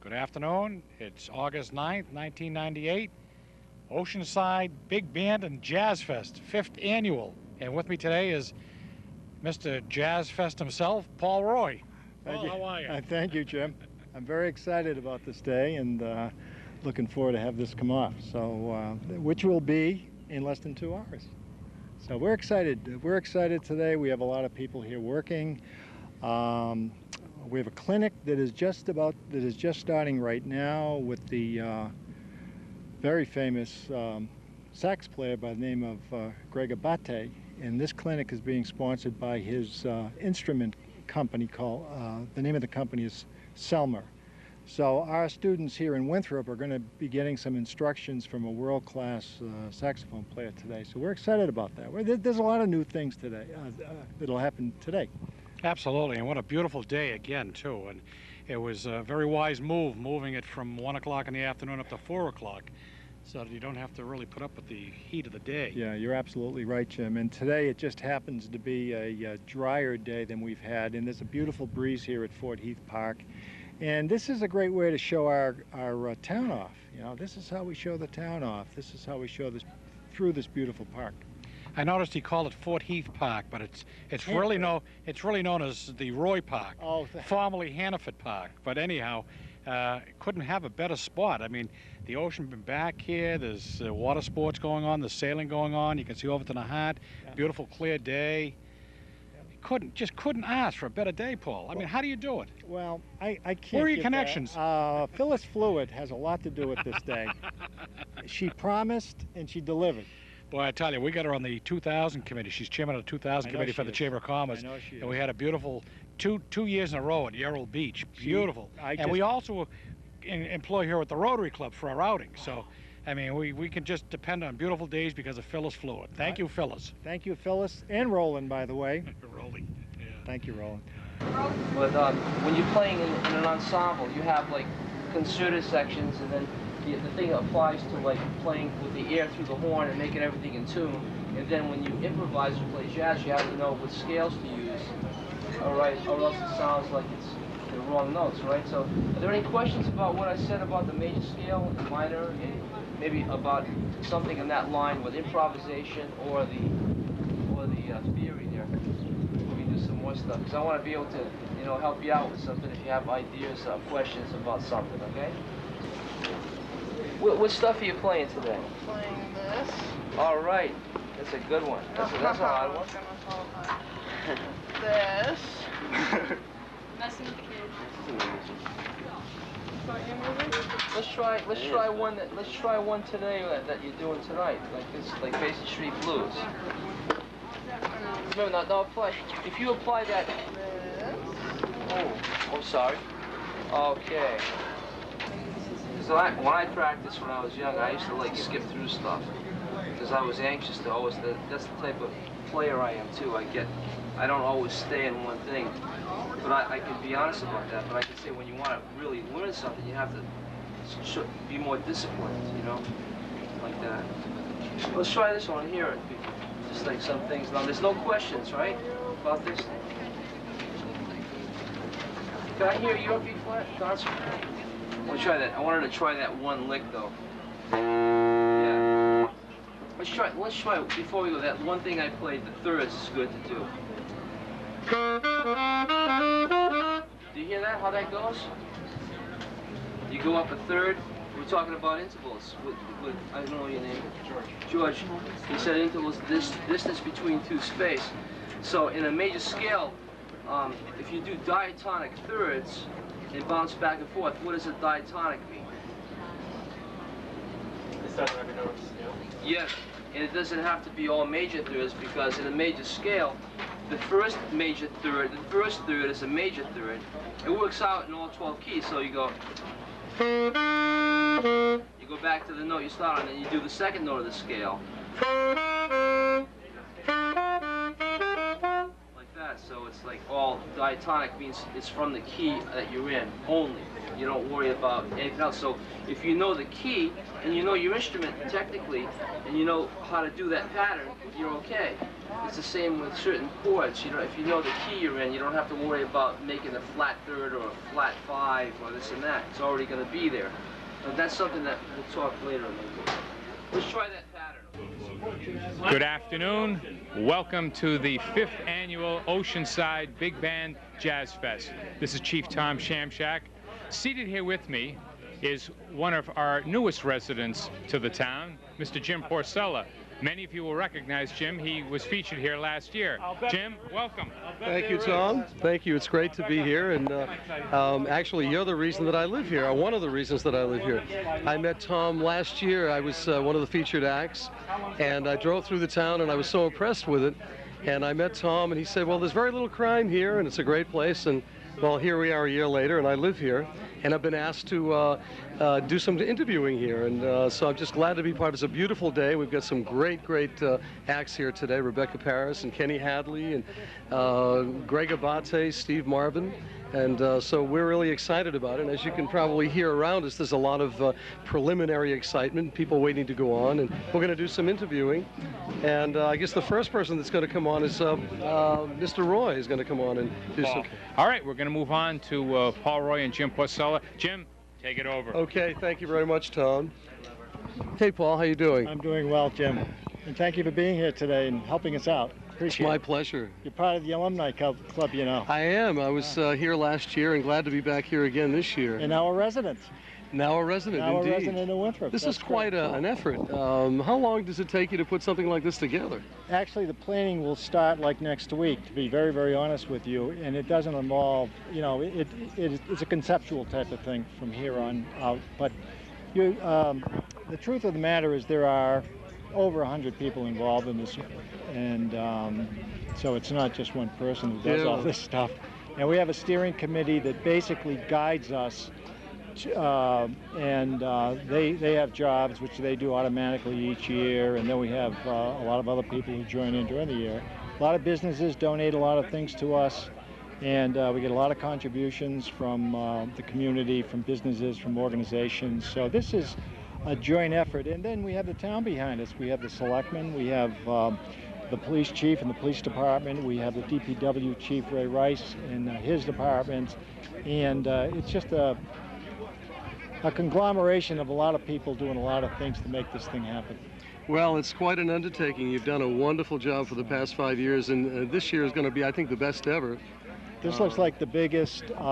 Good afternoon. It's August 9th, 1998. Oceanside Big Band and Jazz Fest, 5th annual. And with me today is Mr. Jazz Fest himself, Paul Roy. Thank Paul, you. how are you? Thank you, Jim. I'm very excited about this day and looking forward to have this come off. So, which will be in less than 2 hours. So we're excited. We're excited today. We have a lot of people here working. We have a clinic that is just starting right now with the very famous sax player by the name of Greg Abate. And this clinic is being sponsored by his instrument company called, the name of the company is Selmer. So our students here in Winthrop are going to be getting some instructions from a world-class saxophone player today. So we're excited about that. There's a lot of new things today that'll happen today. Absolutely, and what a beautiful day again, too. And it was a very wise move, moving it from 1 o'clock in the afternoon up to 4 o'clock, so that you don't have to really put up with the heat of the day. Yeah, you're absolutely right, Jim. And today it just happens to be a drier day than we've had, and there's a beautiful breeze here at Fort Heath Park. And this is a great way to show our town off. You know, this is how we show the town off. This is how we show this through this beautiful park. I noticed he called it Fort Heath Park, but it's really known as the Roy Park, formerly Hannaford Park. But anyhow, couldn't have a better spot. I mean, the ocean been back here. There's water sports going on. There's sailing going on. You can see over to the Hart. Yeah. Beautiful, clear day. Couldn't ask for a better day, Paul. I mean, how do you do it? Well, I can't. Where are your connections? Phyllis Fluid has a lot to do with this day. She promised and she delivered. Boy, I tell you, we got her on the 2000 committee. She's chairman of the 2000 committee for the Chamber of Commerce. I know she is. And we had a beautiful two years in a row at Yarrow Beach. Beautiful. And we also employ her at the Rotary Club for our outings. So, I mean, we can just depend on beautiful days because of Phyllis Fluid. Thank you, Phyllis. Thank you, Phyllis. And Roland, by the way. Roland. Yeah. Thank you, Roland. But when you're playing in an ensemble, you have like concerted sections, and then the thing applies to like playing with the air through the horn and making everything in tune. And then when you improvise or play jazz, you have to know what scales to use, all right, or else it sounds like it's the wrong notes, right? So, are there any questions about what I said about the major scale and the minor, and maybe about something in that line with improvisation or the theory there? We can do some more stuff because I want to be able to, you know, help you out with something if you have ideas or questions about something, okay? What stuff are you playing today? I'm playing this. All right. That's a good one. That's a hard one. This. Messing with kids. Let's try one today that you're doing tonight, like this, like Basin Street Blues. Remember, now apply. If you apply that. Oh, sorry. Okay. So when I practiced when I was young, I used to like skip through stuff because I was anxious to always. That's the type of player I am too. I don't always stay in one thing, but I can be honest about that. But I can say when you want to really learn something, you have to be more disciplined, you know, like that. Let's try this one here. Just like some things. Now there's no questions, right, about this. Can I hear your B flat concert? I want to try that. I wanted to try that one lick though. Yeah. Let's try before we go. That one thing I played, the thirds, is good to do. Do you hear that? How that goes? You go up a third. We're talking about intervals. With I don't know your name. George. He said intervals. This distance between two space. So in a major scale, if you do diatonic thirds and bounce back and forth, what does a diatonic mean? Yes, and it doesn't have to be all major thirds because in a major scale, the first third is a major third. It works out in all 12 keys, so you go back to the note you start on and you do the second note of the scale. So it's like all diatonic means it's from the key that you're in only. You don't worry about anything else. So if you know the key and you know your instrument technically and you know how to do that pattern, you're okay. it's the same with certain chords. You know, if you know the key you're in, you don't have to worry about making a flat third or a flat 5 or this and that. It's already going to be there. But that's something that we'll talk later maybe. Let's try that pattern. Good afternoon. Welcome to the 5th annual Oceanside Big Band Jazz Fest. This is Chief Tom Shamshak. Seated here with me is one of our newest residents to the town, Mr. Jim Porcella. Many of you will recognize Jim. He was featured here last year. Jim, welcome. Thank you, Tom. Thank you. It's great to be here. And actually, you're the reason that I live here, or one of the reasons that I live here. I met Tom last year. I was one of the featured acts, and I drove through the town, and I was so impressed with it. And I met Tom, and he said, well, there's very little crime here, and it's a great place. And well, here we are a year later, and I live here, and I've been asked to do some interviewing here, and so I'm just glad to be part. It's a beautiful day. We've got some great acts here today, Rebecca Parris and Kenny Hadley and Greg Abate, Steve Marvin, and so we're really excited about it. And as you can probably hear around us, there's a lot of preliminary excitement, people waiting to go on, and we're going to do some interviewing. And I guess the first person that's going to come on is Mr. Roy is going to come on and do some. All right, we're going to move on to Paul Roy and Jim Porcella. Jim, take it over. Okay, thank you very much, Tom. Hey, Paul, how you doing? I'm doing well, Jim. And thank you for being here today and helping us out. Appreciate It's my it. pleasure. You're part of the alumni club, you know. I am. I was here last year and glad to be back here again this year. And now a resident. Now a resident, Now indeed. a resident in Winthrop. This That's is quite great. an effort. How long does it take you to put something like this together? Actually, the planning will start like next week, to be very, very honest with you. And it doesn't involve, you know, it's a conceptual type of thing from here on out. But the truth of the matter is there are over 100 people involved in this. And so it's not just one person who does all this stuff. And we have a steering committee that basically guides us. They have jobs which they do automatically each year, and then we have a lot of other people who join in during the year. A lot of businesses donate a lot of things to us, and we get a lot of contributions from the community, from businesses, from organizations. So this is a joint effort, and then we have the town behind us. We have the selectmen, we have the police chief and the police department, we have the DPW chief, Ray Rice, and his department, and it's just a conglomeration of a lot of people doing a lot of things to make this thing happen. Well, it's quite an undertaking. You've done a wonderful job for the past 5 years, and this year is going to be, I think, the best ever. This looks like the biggest. A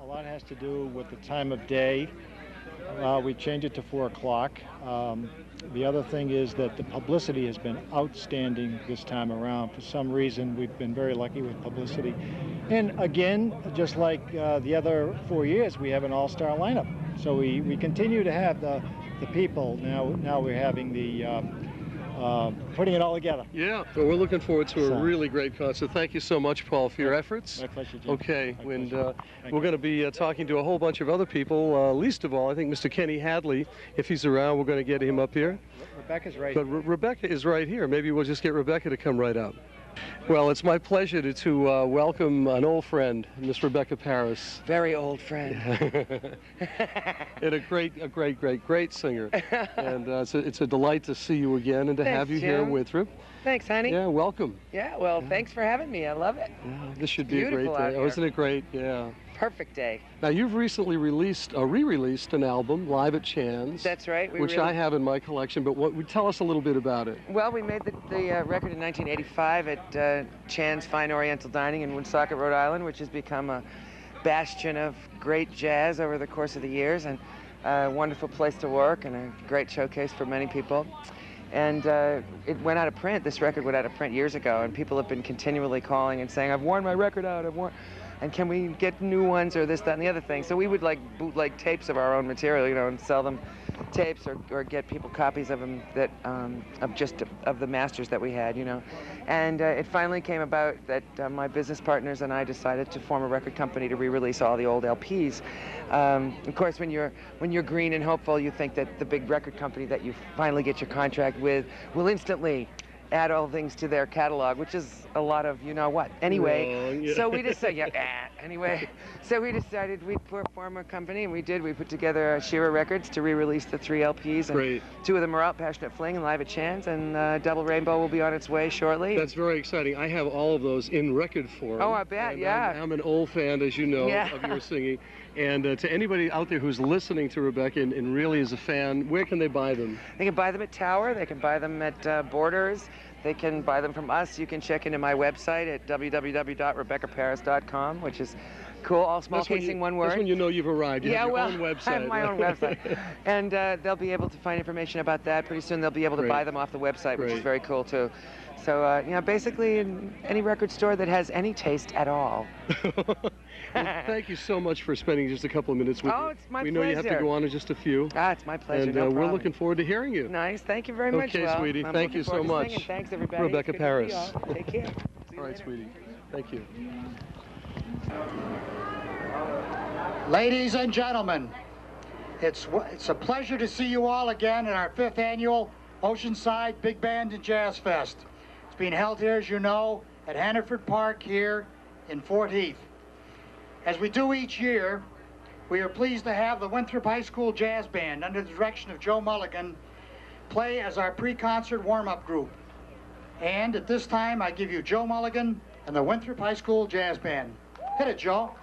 lot has to do with the time of day. We changed it to 4 o'clock. The other thing is that the publicity has been outstanding this time around. For some reason, we've been very lucky with publicity. And again, just like the other 4 years, we have an all-star lineup. So we continue to have the people. Now we're having the putting it all together. Yeah, well, we're looking forward to a really great concert. Thank you so much, Paul, for your efforts. My pleasure, Jim. Okay, My and pleasure. we're going to be talking to a whole bunch of other people. Least of all, I think Mr. Kenny Hadley, if he's around, we're going to get him up here. Rebecca's right. But Rebecca is right here. Maybe we'll just get Rebecca to come right up. Well, it's my pleasure to welcome an old friend, Miss Rebecca Parris. Very old friend. And a great singer. And it's a delight to see you again and to have you here in Winthrop. Thanks, honey. Yeah, welcome. Yeah, well, thanks for having me. I love it. Yeah, this should be a great day. Oh, isn't it great? Yeah. Perfect day. Now, you've recently re-released an album, Live at Chan's. That's right. Which I have in my collection, but tell us a little bit about it. Well, we made the record in 1985 at Chan's Fine Oriental Dining in Woonsocket, Rhode Island, which has become a bastion of great jazz over the course of the years, and a wonderful place to work and a great showcase for many people. And it went out of print. This record went out of print years ago, and people have been continually calling and saying, I've worn my record out, and can we get new ones or this, that, and the other thing? So we would like bootleg tapes of our own material, you know, and sell them tapes or get people copies of them that of the masters that we had, you know. And it finally came about that my business partners and I decided to form a record company to re-release all the old LPs. Of course, when you're green and hopeful, you think that the big record company that you finally get your contract with will instantly add all things to their catalog, which is a lot of you know what. Anyway, so we just said, anyway, So we decided we'd form a company, and we did. We put together Shira Records to re-release the 3 LPs. And Great. 2 of them are out, Passionate Fling and Live at Chan's, and Double Rainbow will be on its way shortly. That's very exciting. I have all of those in record form. Oh, I bet, yeah. I'm an old fan, as you know, Yeah. of your singing. And to anybody out there who's listening to Rebecca and really is a fan, where can they buy them? They can buy them at Tower. They can buy them at Borders. They can buy them from us. You can check into my website at www.rebeccaparris.com, which is cool. All small casing, one word. That's when you know you've arrived. You have your own website. I have my own website. And they'll be able to find information about that. Pretty soon they'll be able to buy them off the website, which is very cool too. So, you know, basically in any record store that has any taste at all. Well, thank you so much for spending just a couple of minutes with me. Oh, it's my pleasure. We know you have to go on in just a few. Ah, it's my pleasure. And no we're problem. looking forward to hearing you. Nice. Thank you very much. Okay, sweetie. Thank you so much. Singing. Thanks, everybody. Rebecca It's good Parris. to see y'all. Take care. All right, sweetie. Thank you. Ladies and gentlemen, it's a pleasure to see you all again at our 5th annual Oceanside Big Band and Jazz Fest. It's being held here, as you know, at Hannaford Park here in Fort Heath. As we do each year, we are pleased to have the Winthrop High School Jazz Band, under the direction of Joe Mulligan, play as our pre-concert warm-up group. And at this time, I give you Joe Mulligan and the Winthrop High School Jazz Band. Hit it, Joe.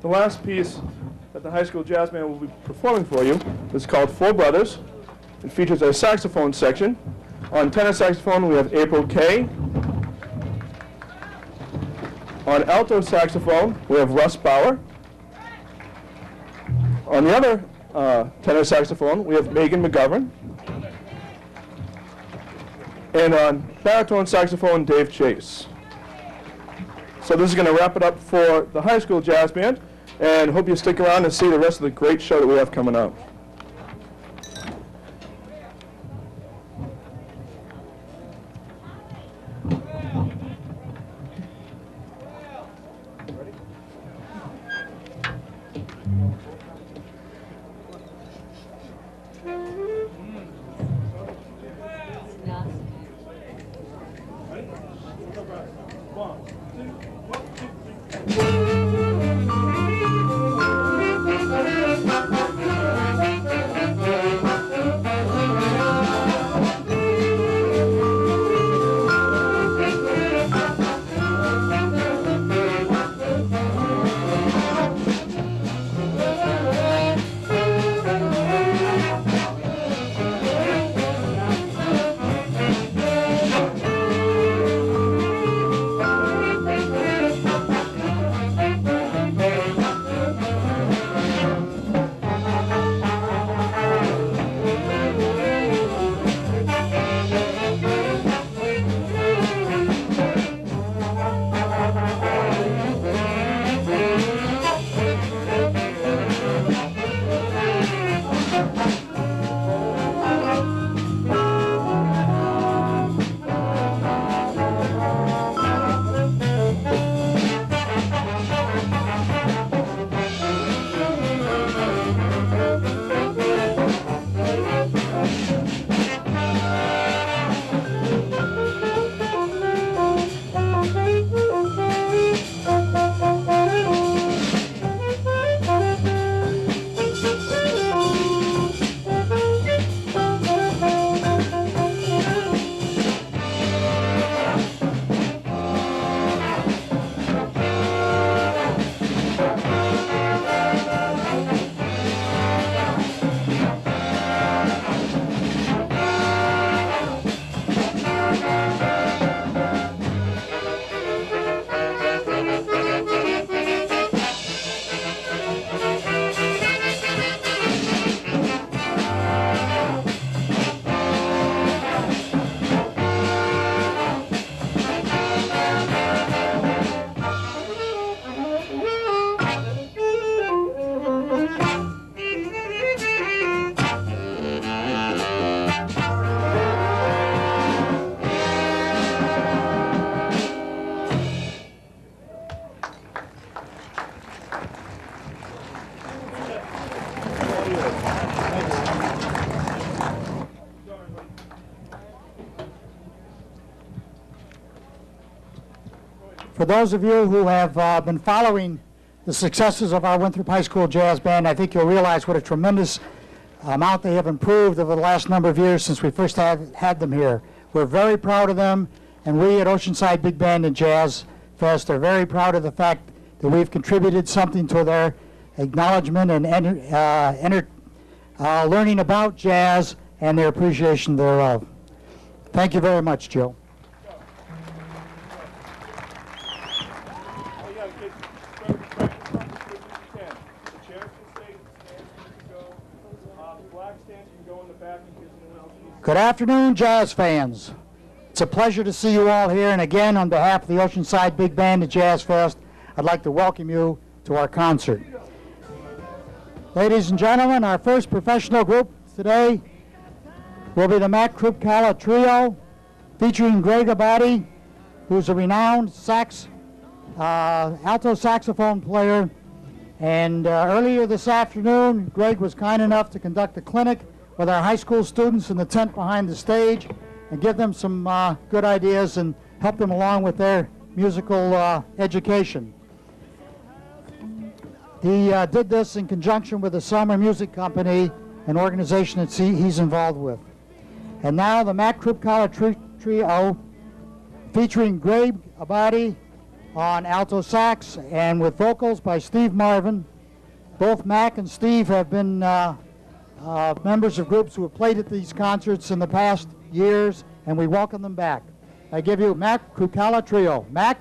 the last piece that the high school jazz band will be performing for you is called Four Brothers. It features a saxophone section. On tenor saxophone, we have April Kay. On alto saxophone, we have Russ Bauer. On the other tenor saxophone, we have Megan McGovern. And on baritone saxophone, Dave Chase. So this is going to wrap it up for the high school jazz band, and hope you stick around and see the rest of the great show that we have coming up. For those of you who have been following the successes of our Winthrop High School Jazz Band, I think you'll realize what a tremendous amount they have improved over the last number of years since we first had them here. We're very proud of them, and we at Oceanside Big Band and Jazz Fest are very proud of the fact that we've contributed something to their acknowledgement and learning about jazz and their appreciation thereof. Thank you very much, Jill. Good afternoon, jazz fans. It's a pleasure to see you all here, and again, on behalf of the Oceanside Big Band and Jazz Fest, I'd like to welcome you to our concert. Ladies and gentlemen, our first professional group today will be the Matt Krupkala Trio, featuring Greg Abadi, who's a renowned alto saxophone player. And earlier this afternoon, Greg was kind enough to conduct a clinic with our high school students in the tent behind the stage and give them some good ideas and help them along with their musical education. He did this in conjunction with the Summer Music Company, an organization that he's involved with. And now the Matt Krupkala Trio, featuring Greg Abadi on alto sax, and with vocals by Steve Marvin. Both Mac and Steve have been members of groups who have played at these concerts in the past years, and we welcome them back. I give you Mac Kukala Trio. Mac?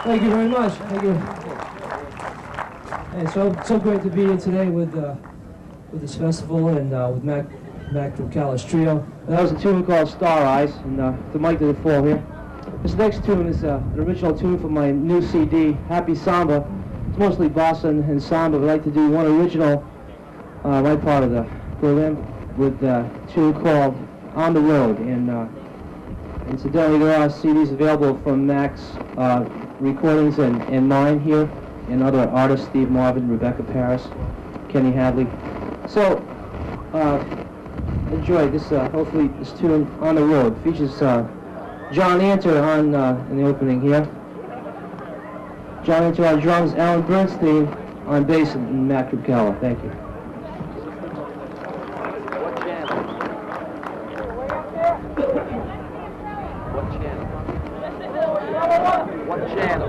Thank you very much. Thank you. And so great to be here today with this festival and with Mac Callis Trio. And that was a tune called Star Eyes, and the mic to the fall here. This next tune is an original tune from my new CD, Happy Samba. It's mostly bossa and samba, but I'd like to do one original, my part of the program, with a tune called On the Road. And incidentally, there are CDs available from Mac's recordings and mine here, and other artists, Steve Marvin, Rebecca Parris, Kenny Hadley. So, enjoy this, hopefully this tune, On the Road. Features John Anter on in the opening here. John Anter on drums, Alan Bernstein on bass, and Mac Rubkella. Thank you. What channel?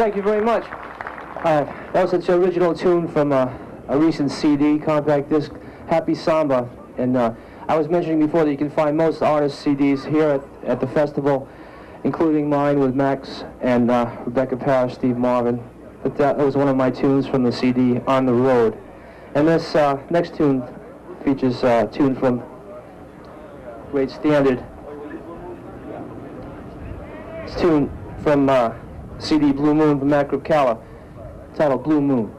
thank you very much. That was an original tune from a recent CD, compact disc, Happy Samba. And I was mentioning before that you can find most artists' CDs here at the festival, including mine with Max and Rebecca Parris, Steve Marvin. But that was one of my tunes from the CD, On the Road. And this next tune features a tune from great standard. It's a tune from CD Blue Moon from Mac Calla, titled Blue Moon.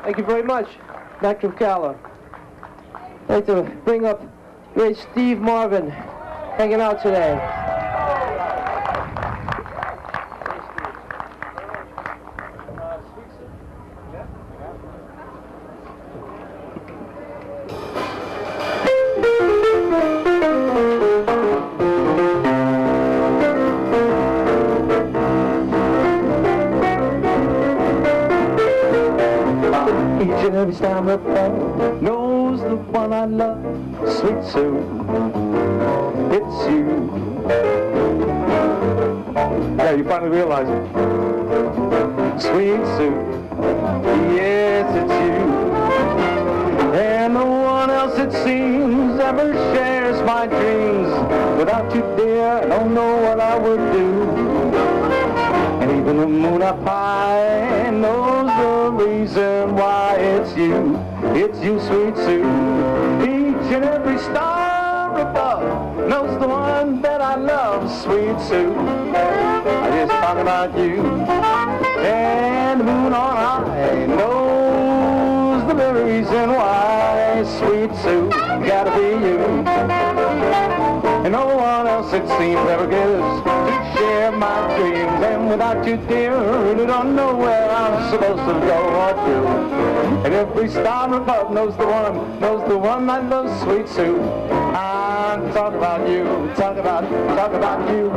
Thank you very much, Mac Cala. I'd like to bring up great Steve Marvin hanging out today. Every time I fall, knows the one I love, sweet Sue, it's you. Yeah, you finally realize it. Sweet Sue, yes, it's you. And no one else, it seems, ever shares my dreams. Without you, dear, I don't know what I would do. And even the moon up high knows the reason why it's you, sweet Sue. Each and every star above knows the one that I love, sweet Sue. I just talk about you. And the moon on high knows the very reason why, sweet Sue, gotta be you. And no one else, it seems, ever gives to share my dreams. And without you, dear, I really don't know where I'm supposed to go or do. And every star above knows the one I love, sweet Sue. I'm talking about you, talk about you.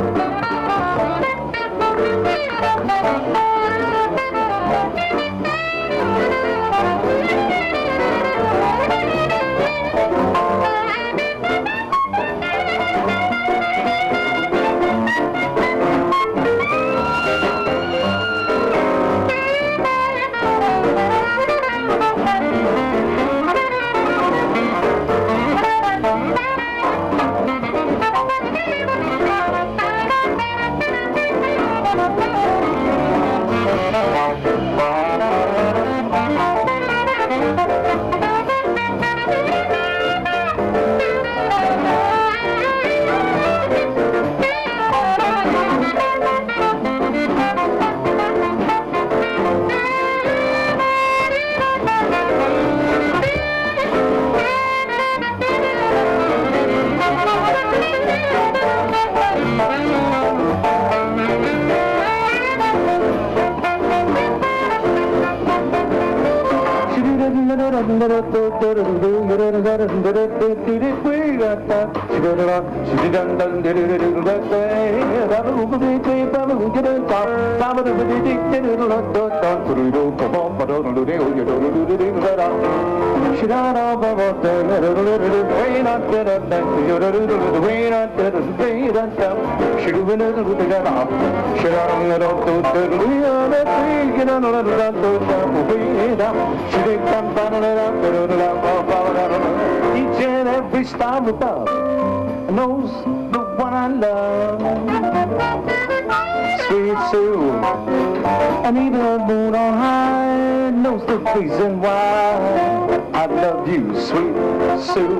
Each and every star above knows the one I love, sweet Sue. And even the moon on high knows the reason why I love you, sweet Sue.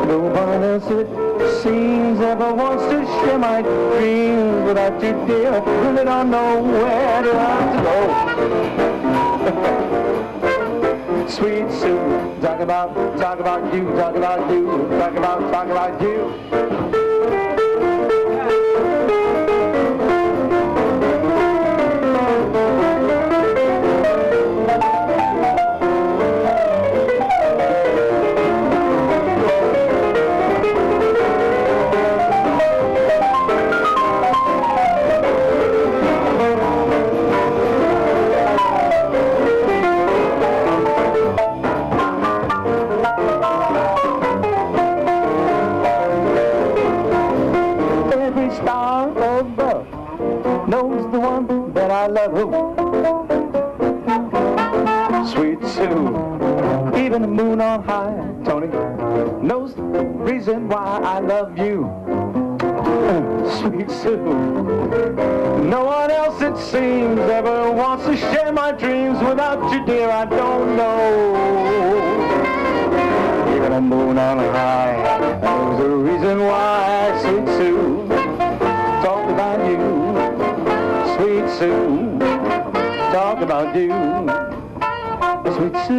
No one else, it seems, ever wants to share my dreams. Without you, dear, I really don't know where to have to go. Sweet Sue, talk about you, talk about you, talk about you. Sweet Sue, even the moon on high, Tony, knows the reason why I love you. Sweet Sue, no one else, it seems, ever wants to share my dreams. Without you, dear, I don't know. Even the moon on high knows the reason why, sweet Sue, talk about you. Sweet Sue, talk about you. Sweet Sue.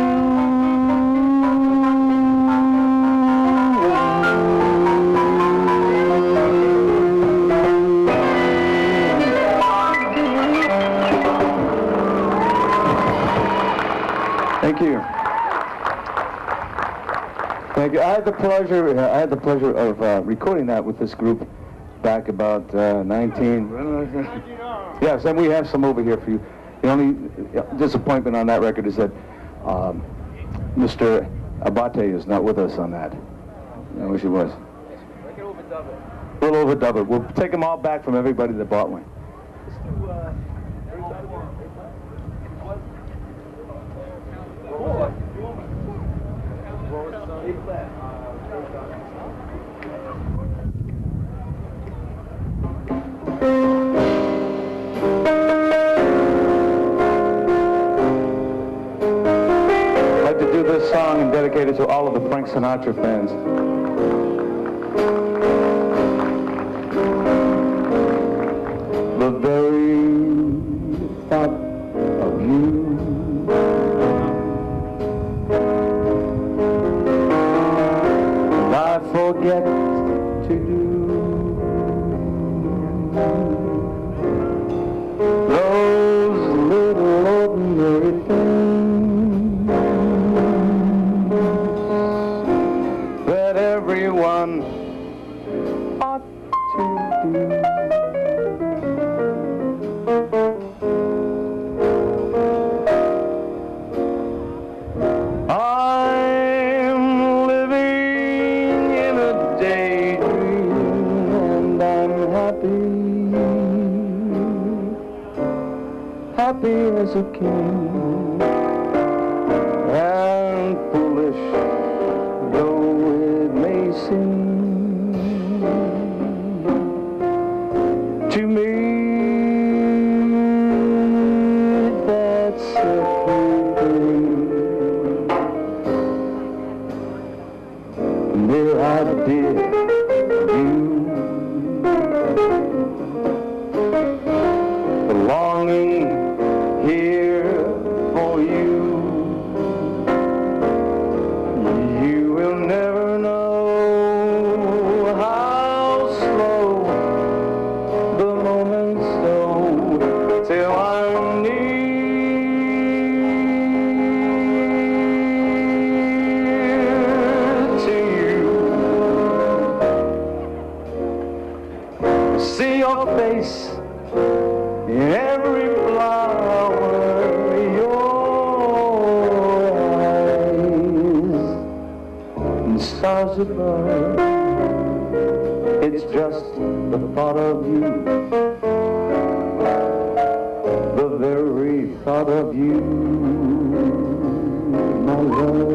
Thank you. Thank you. I had the pleasure of recording that with this group back about 19. Yes, and we have some over here for you. The only disappointment on that record is that Mr. Abate is not with us on that. I wish he was. We'll overdub it. We'll take them all back from everybody that bought one. I'd like to do this song and dedicate it to all of the Frank Sinatra fans. The very thought of you I forget to do. Those little ordinary things that everyone ought to do. I'm living in a daydream and I'm happy as a king, and foolish though it may seem to me, that's a feeling, mere idea of you, the longing here for you. You will never know how slow the moments go till I'm near to you. See your face in every flower, your eyes, and stars above. It's just the thought of you, the very thought of you, my love.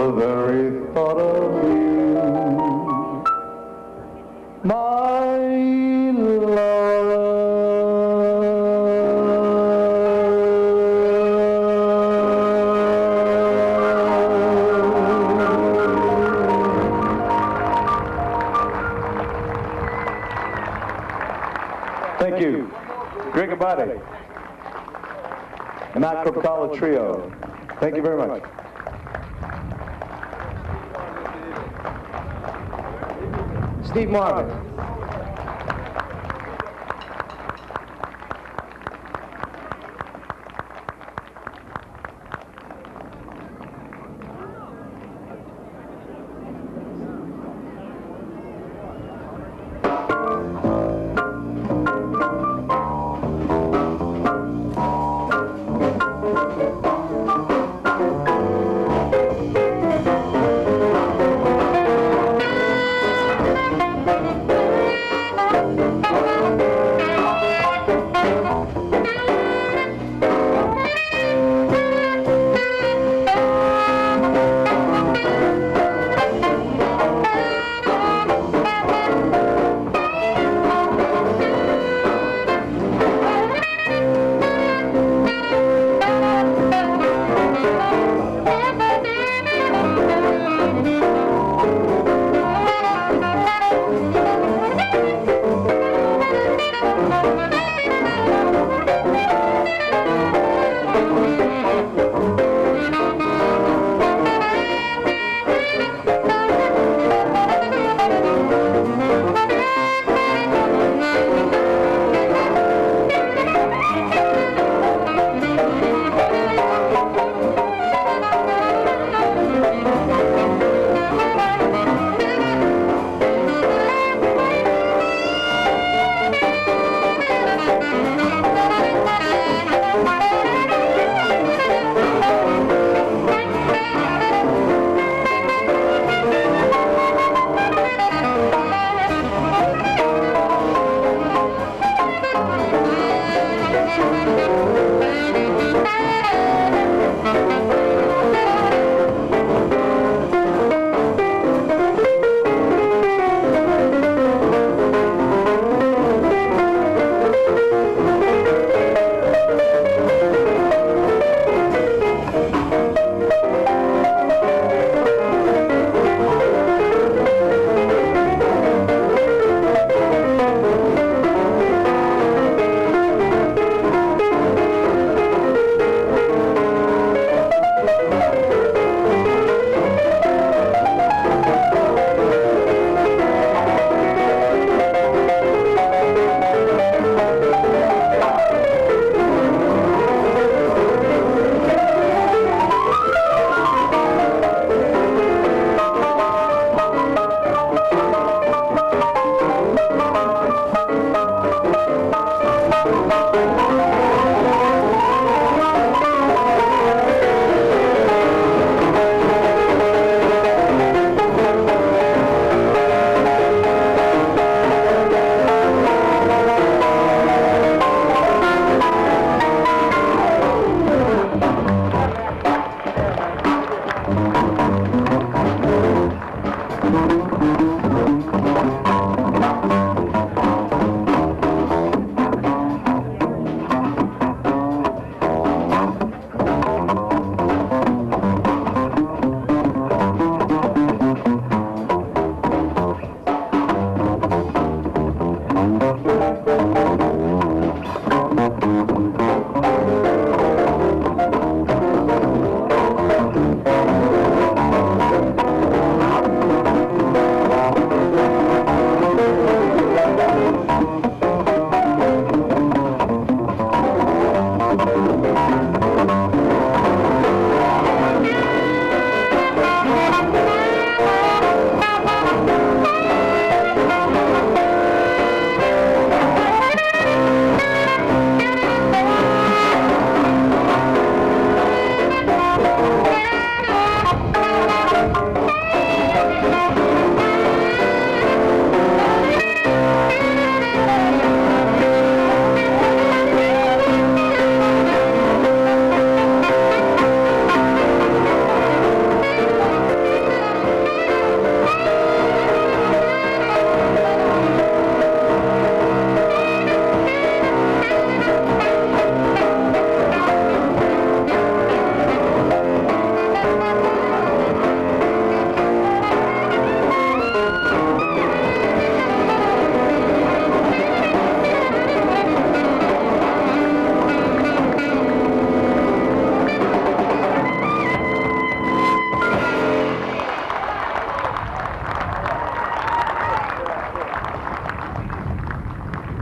the very thought of you, my Laura. Thank you. Greg Abate. And that Propala Trio. Thank you very much. Steve Marvin.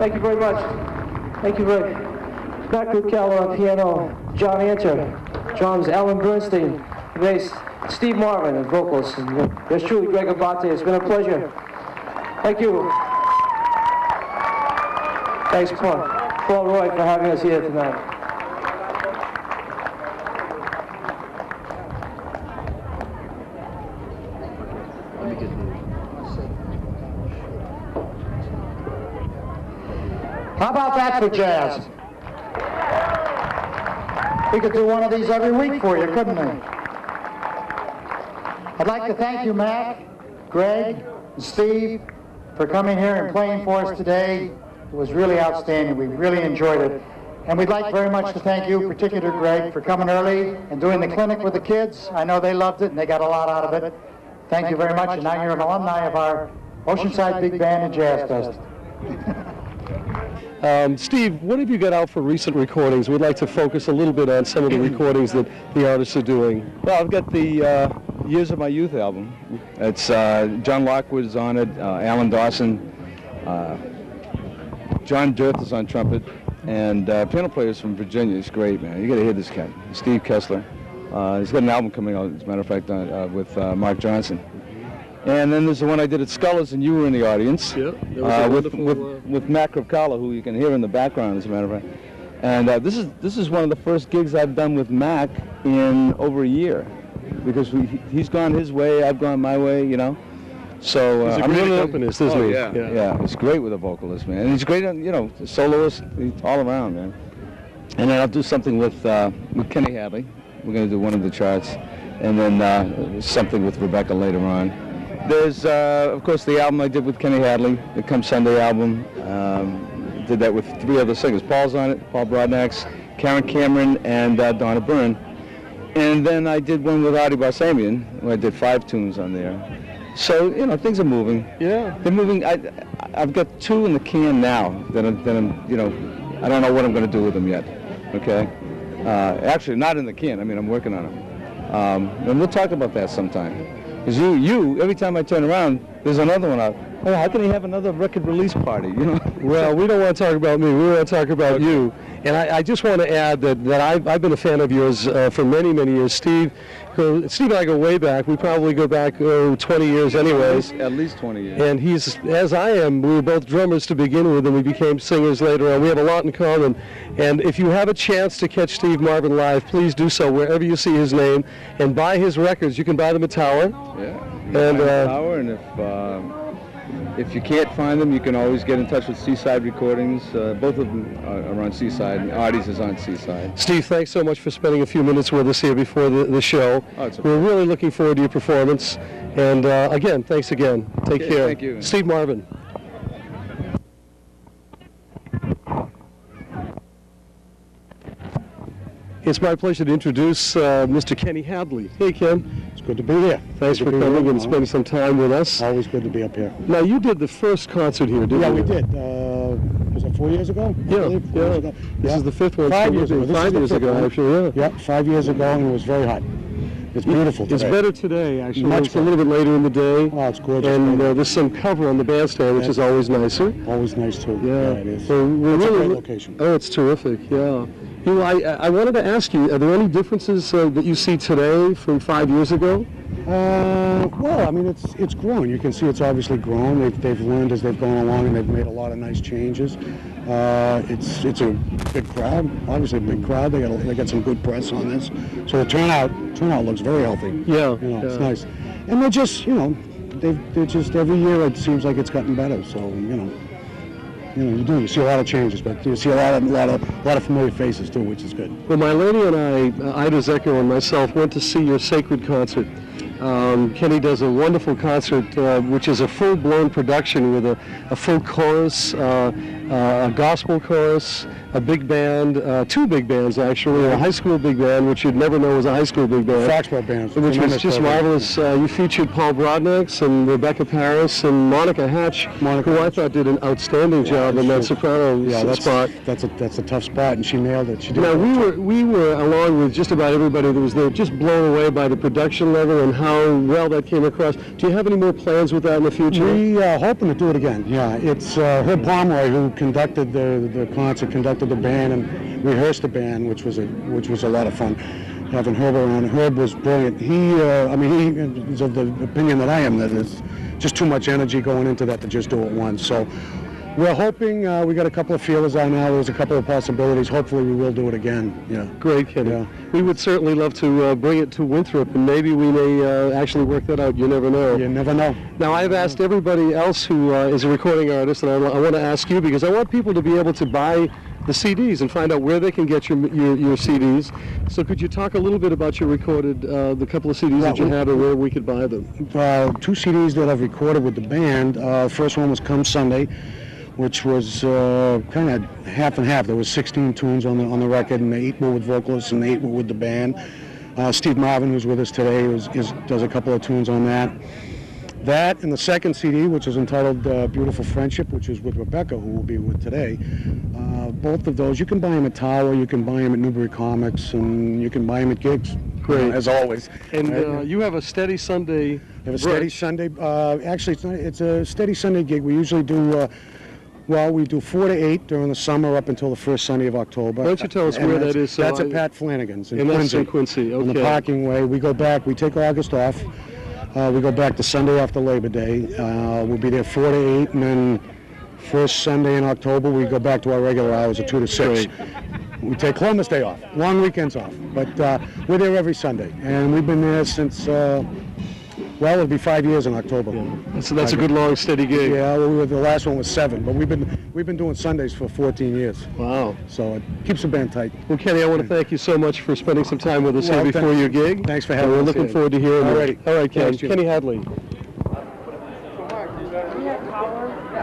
Thank you very much. Thank you, Rick. Matt Keller on piano, John Anter, drums, Alan Bernstein, bass, Steve Marvin, and vocals. And yours truly, Greg Abate. It's been a pleasure. Thank you. Thanks, Paul Roy, for having us here tonight. How about that for jazz? We could do one of these every week for you, couldn't we? I'd like to thank you, Matt, Greg, and Steve, for coming here and playing for us today. It was really outstanding. We really enjoyed it. And we'd like very much to thank you, particularly Greg, for coming early and doing the clinic with the kids. I know they loved it and they got a lot out of it. Thank you very much. And now you're an alumni of our Oceanside Big Band and Jazz Fest. Steve, what have you got out for recent recordings? We'd like to focus a little bit on some of the recordings that the artists are doing. Well, I've got the Years of My Youth album. It's John Lockwood's on it, Alan Dawson, John Dirth is on trumpet, and piano players from Virginia. He's great, man. You got to hear this cat, Steve Kessler. He's got an album coming out, as a matter of fact, with Mark Johnson. And then there's the one I did at Scullers, and you were in the audience. Yeah, that was with Matt Kripkala, who you can hear in the background, as a matter of fact. And this is one of the first gigs I've done with Mac in over a year, because he's gone his way, I've gone my way, you know. So he's a great accompanist, isn't he? Yeah, he's great with a vocalist, man. And he's great, you know, soloist, he's all around, man. And then I'll do something with Kenny Hadley. We're going to do one of the charts, and then something with Rebecca later on. There's, of course, the album I did with Kenny Hadley, the Come Sunday album. Did that with 3 other singers. Paul's on it, Paul Broadnax, Karen Cameron, and Donna Byrne. And then I did one with Artie Barsamian, where I did 5 tunes on there. So, you know, things are moving. Yeah. They're moving. I've got 2 in the can now that I'm, you know, I don't know what I'm going to do with them yet, okay? Actually, not in the can. I mean, I'm working on them. And we'll talk about that sometime. Because you, every time I turn around, there's another one out. Oh, how can he have another record release party, you know? Well, we don't want to talk about me. We want to talk about you. And I just want to add that I've been a fan of yours for many, many years. Steve and I go way back. We probably go back 20 years anyways. At least 20 years. And he's, as I am, we were both drummers to begin with, and we became singers later on. We have a lot in common. And if you have a chance to catch Steve Marvin live, please do so wherever you see his name. And buy his records. You can buy them at Tower. Yeah. And Tower, and if you can't find them, you can always get in touch with Seaside Recordings. Both of them are on Seaside, and Artie's is on Seaside. Steve, thanks so much for spending a few minutes with us here before the show. Oh, we're really looking forward to your performance. And again, thanks again. Take care. Thank you. Steve Marvin. It's my pleasure to introduce Mr. Kenny Hadley. Hey, Ken. It's good to be here. Thanks for coming and spending some time with us. Always good to be up here. Now, you did the first concert here, didn't you? Yeah, we did. Was it 4 years ago? Yeah. This is the 5th one. 5 years ago. 5 years ago, actually, yeah. Yeah, 5 years ago, and it was very hot. It's beautiful today. It's better today, actually. Much it's a little bit later in the day. Oh, it's gorgeous. And there's some cover on the bandstand, which is always nicer. Always nice, too. Yeah, it is. So we're it's really a great location. Oh, it's terrific, yeah. You know, I wanted to ask you, are there any differences that you see today from 5 years ago? Well, I mean, it's grown. You can see it's obviously grown. They've learned as they've gone along, and they've made a lot of nice changes. It's a big crowd. Obviously, a big crowd. They got some good press on this, so the turnout looks very healthy. Yeah, it's nice. And they're just, they're just every year it seems like it's gotten better. So you see a lot of changes, but you see a lot of familiar faces too, which is good. Well, my lady and I, Ida Zecco and myself, went to see your Sacred concert. Kenny does a wonderful concert, which is a full-blown production with a full chorus, a gospel chorus, a big band, 2 big bands actually, a high school big band, which you'd never know was a high school big band. Foxtrot band. Which was just marvelous. You featured Paul Broadnax and Rebecca Parris and Monica Hatch, who I thought did an outstanding job in that soprano spot. That's a tough spot, and she nailed it. She did. Now we were along with just about everybody that was there, just blown away by the production level and how well that came across. Do you have any more plans with that in the future? We are hoping to do it again. Yeah, it's Herb Pomeroy, who conducted the concert, conducted the band, and rehearsed the band, which was a lot of fun. Having Herb around. Herb was brilliant. He is of the opinion that I am, that it's just too much energy going into that to just do it once. So we're hoping, we got a couple of feelers out now. There's a couple of possibilities. Hopefully we will do it again. Yeah. Great, Kenny. Yeah. We would certainly love to bring it to Winthrop, and maybe we may actually work that out. You never know. You never know. Now, I've asked everybody else who is a recording artist, and I want to ask you, because I want people to be able to buy the CDs and find out where they can get your CDs. So could you talk a little bit about your recorded, the couple of CDs that you had, or where we could buy them? 2 CDs that I've recorded with the band. First one was Come Sunday, which was kind of half and half. There was 16 tunes on the record, and 8 were with vocalists and 8 were with the band. Steve Marvin, who's with us today, does a couple of tunes on that. That and the second CD, which is entitled Beautiful Friendship, which is with Rebecca, who we'll be with today. Both of those, you can buy them at Tower, you can buy them at Newbury Comics, and you can buy them at gigs. Great. As always. And you have a Steady Sunday. We have a Steady Sunday. Actually, it's a Steady Sunday gig. We usually do. We do 4 to 8 during the summer up until the first Sunday of October. Why don't you tell us where that is? That's at Pat Flanagan's in Quincy. Quincy. In Quincy, okay. On the parking way. We go back. We take August off. We go back to Sunday after Labor Day. We'll be there 4 to 8, and then first Sunday in October we go back to our regular hours of 2 to 6. Great. We take Columbus Day off, long weekends off, but we're there every Sunday, and we've been there since. It'll be 5 years in October. Yeah. So that's a good long steady gig. Yeah, the last one was 7, but we've been doing Sundays for 14 years. Wow. So it keeps the band tight. Well, Kenny, I want to thank you so much for spending some time with us here before your gig. Thanks for having us. We're looking forward to hearing you. All right, Kenny. Kenny Hadley.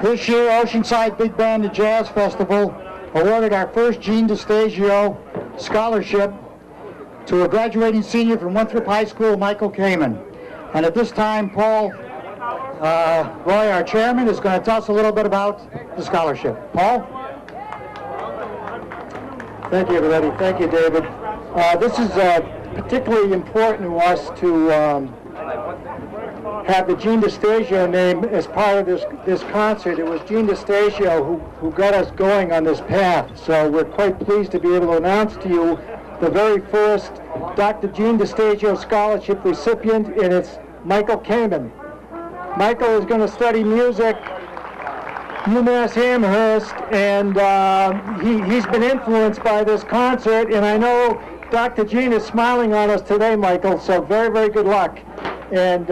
This year, Oceanside Big Band and Jazz Festival awarded our first Gene DeStasio scholarship to a graduating senior from Winthrop High School, Michael Kamen. And at this time, Paul Roy, our chairman, is going to tell us a little bit about the scholarship. Paul? Thank you, everybody. Thank you, David. This is particularly important to us to have the Gene DeStasio name as part of this concert. It was Gene DeStasio who got us going on this path. So we're quite pleased to be able to announce to you the very first Dr. Gene DeStasio Scholarship recipient, and it's Michael Kamen. Michael is going to study music, UMass Amherst, and he's been influenced by this concert, and I know Dr. Gene is smiling on us today, Michael, so very, very good luck, and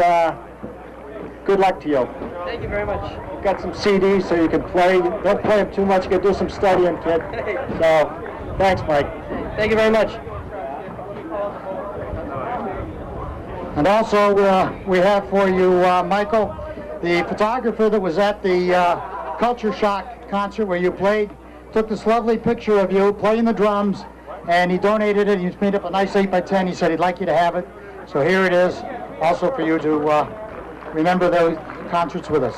good luck to you. Thank you very much. You've got some CDs so you can play. Don't play them too much, you can do some studying, kid. So, thanks, Mike. Thank you very much. And also, we have for you, Michael, the photographer that was at the Culture Shock concert where you played, took this lovely picture of you playing the drums, and he donated it. He's made up a nice 8x10. He said he'd like you to have it. So here it is, also for you to remember those concerts with us.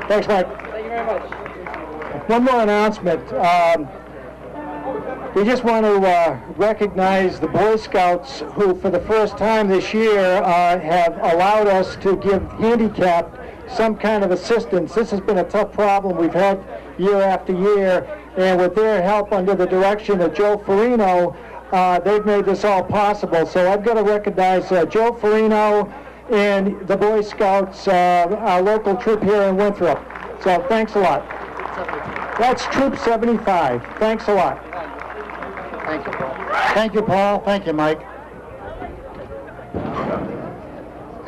Thanks, Mike. Thank you very much. One more announcement. We just want to recognize the Boy Scouts who, for the first time this year, have allowed us to give handicapped some kind of assistance. This has been a tough problem we've had year after year, and with their help under the direction of Joe Farino, they've made this all possible. So I've got to recognize Joe Farino and the Boy Scouts, our local troop here in Winthrop. So thanks a lot. That's Troop 75. Thanks a lot. Thank you, Paul. Thank you, Paul. Thank you, Mike.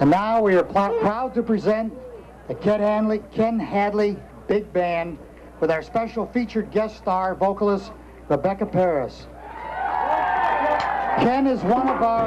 And now we are proud to present the Ken Hadley Big Band with our special featured guest star vocalist, Rebecca Parris. Ken is one of our...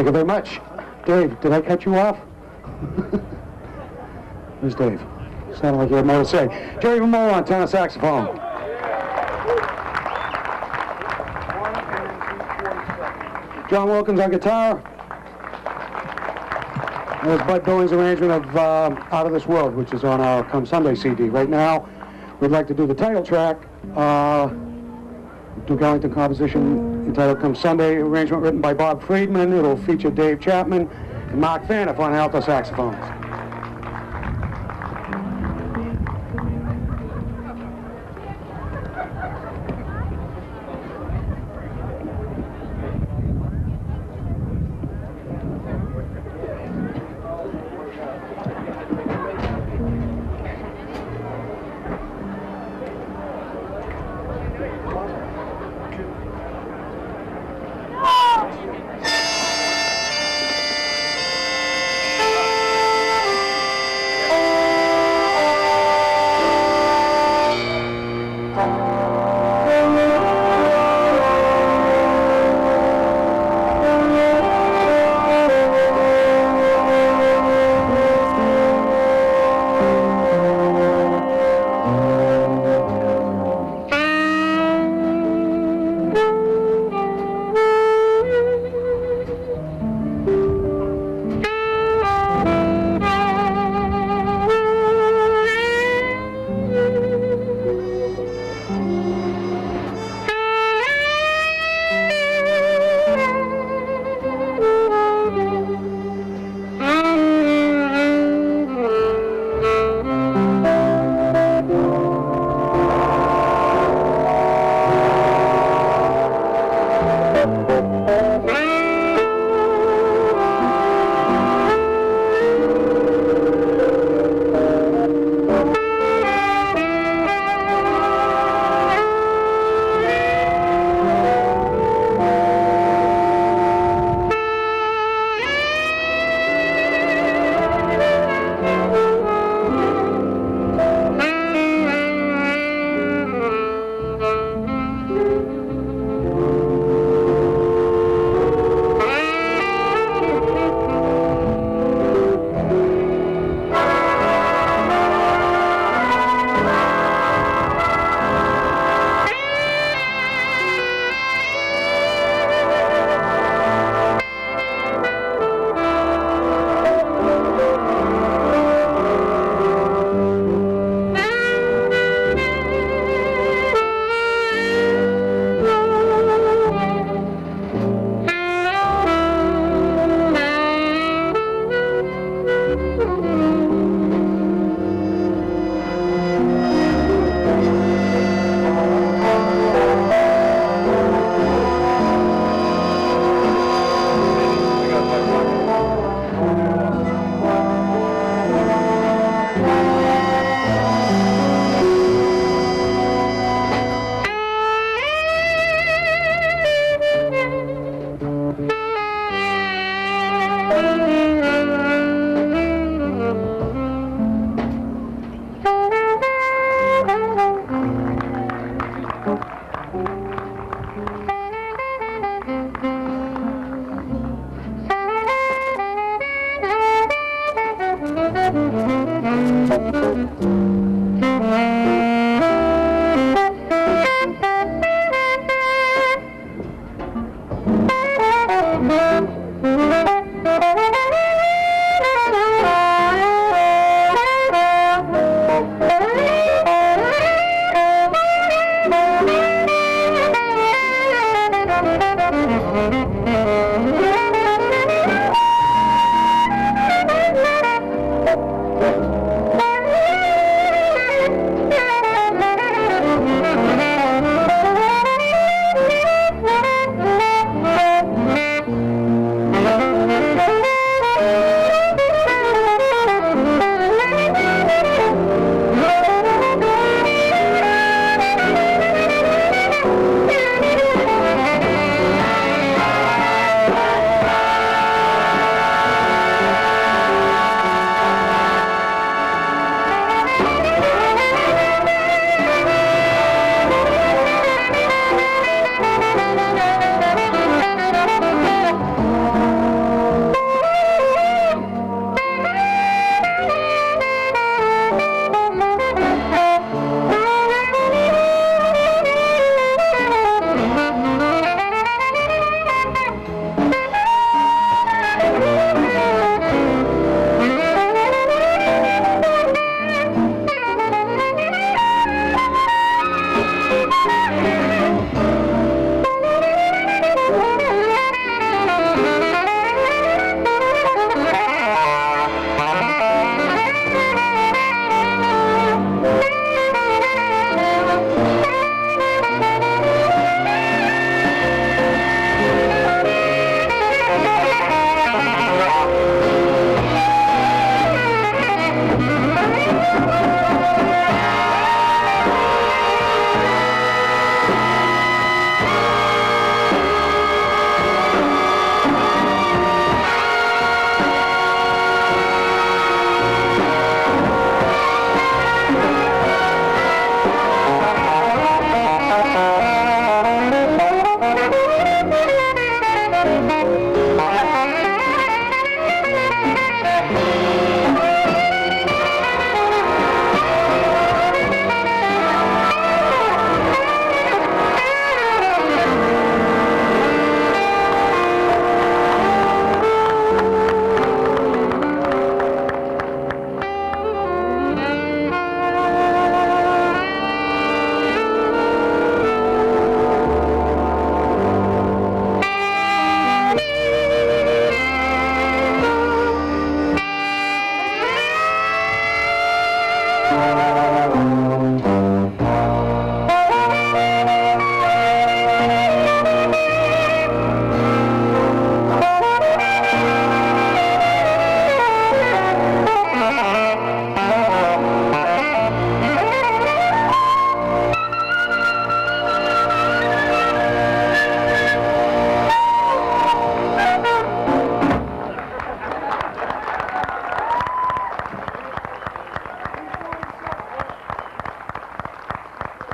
you very much. Dave, did I cut you off? Where's Dave? Sounded like you had more to say. Jerry Vermola on tenor saxophone. John Wilkins on guitar. And there's Bud Billings' arrangement of Out of This World, which is on our Come Sunday CD. Right now, we'd like to do the title track, Duke Ellington composition entitled Come Sunday, arrangement written by Bob Friedman. It'll feature Dave Chapman and Mark Faniff on alto saxophones.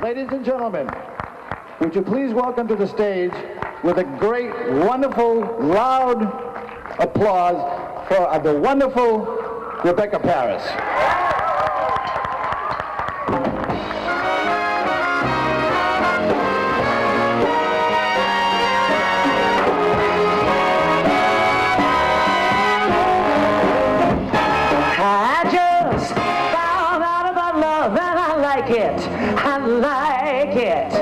Ladies and gentlemen, would you please welcome to the stage with a great, wonderful, loud applause for the wonderful Rebecca Parris. I just found out about love and I like it. I like it.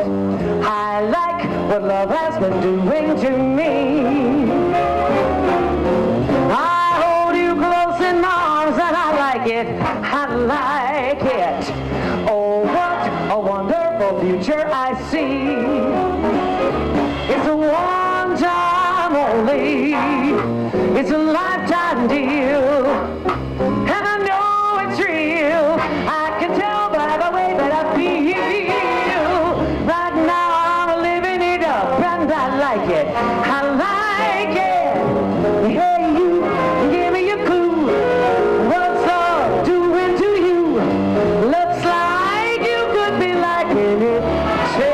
I like what love has been doing to me. I hold you close in my arms and I like it. I like it. Oh, what a wonderful future I see. It's a one time only. It's a lifetime deal. And I know it's real. I can tell by the way that I feel. Right now I'm living it up and I like it. I like it. Hey, you, give me a clue. What's love doing to you? Looks like you could be liking it too.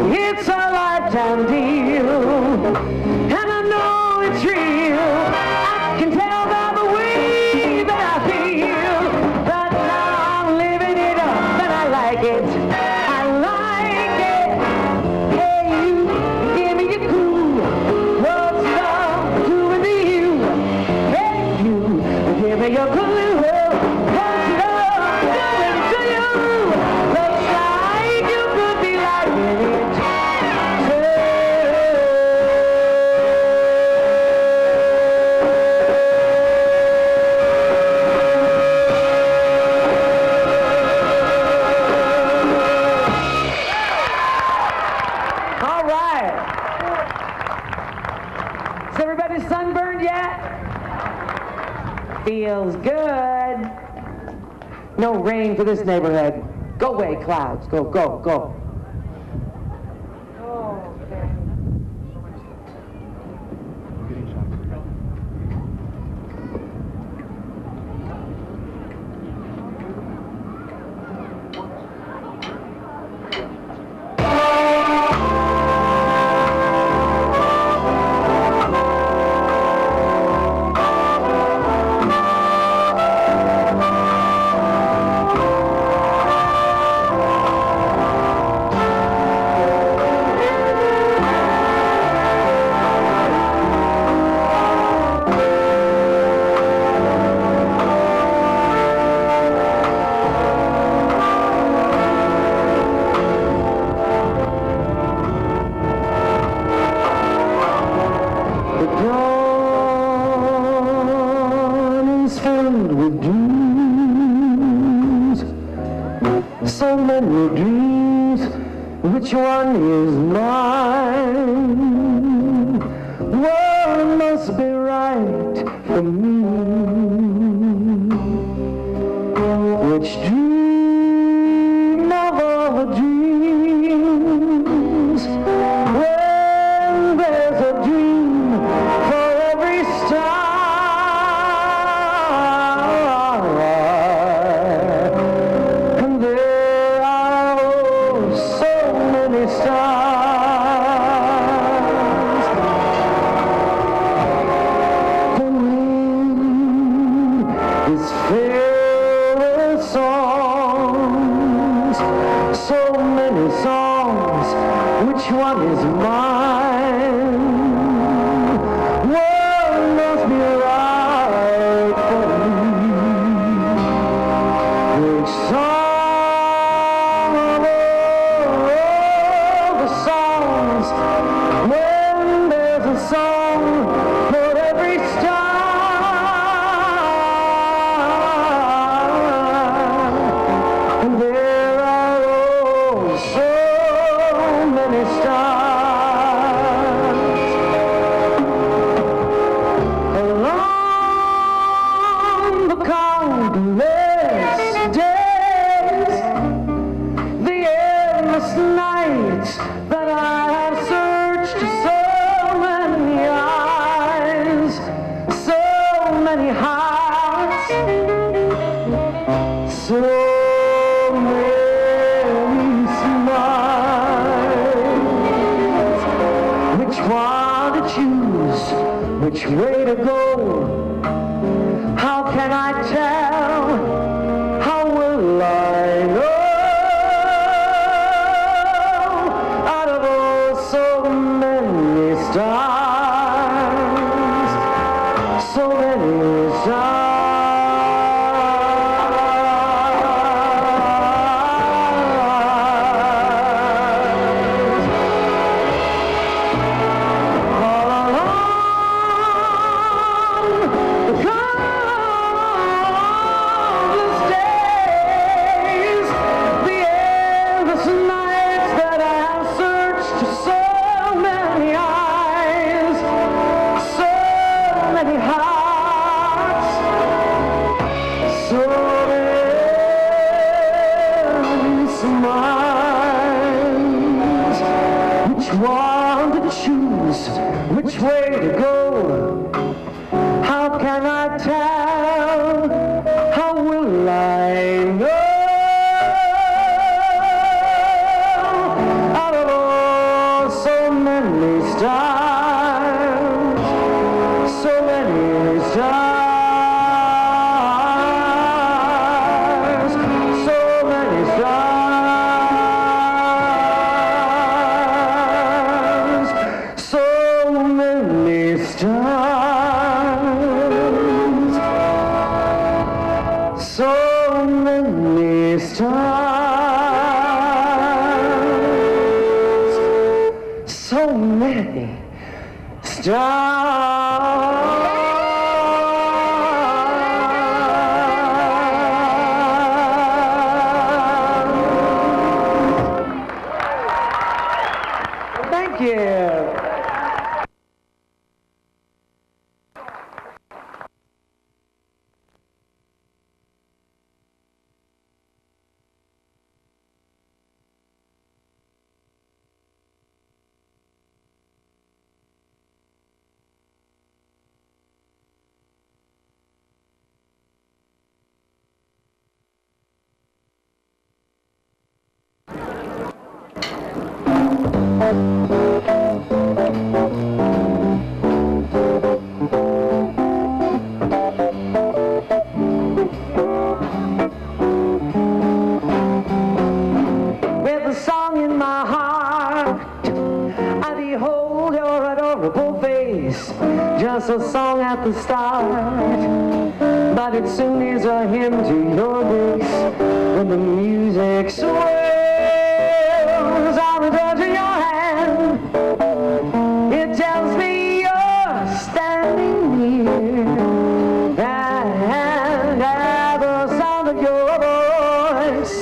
It's a lifetime deal, and I know it's real. I can tell by the way that I feel. But now I'm living it up, and I like it. I like it. Hey, you, give me a clue. What's love doing to you? Hey, you, give me a clue. What's love doing to you? Looks like you could be liking it. All right. Is everybody sunburned yet? Feels good. No rain for this neighborhood. Go away, clouds. Go, go, go. So many dreams, which one is mine? One must be right for me. Which dream of all the dreams? When there's a dream for every star. many songs, which one is mine? What must be right for me? Which song of all the songs, when there's a song for every star? Which way to go? How can I tell? How will I know? Out of all so many stars, so many stars. Which way to go? How can I tell? How will I know? Out of all so many stars, so many stars, so many stars, so many stars, so many stars, so many stars. Thank you. With a song in my heart, I behold your adorable face. Just a song at the start, but it soon is a hymn to your grace. When the music swells, I'm touching your hand. It tells me you're standing near, and at the sound of your voice,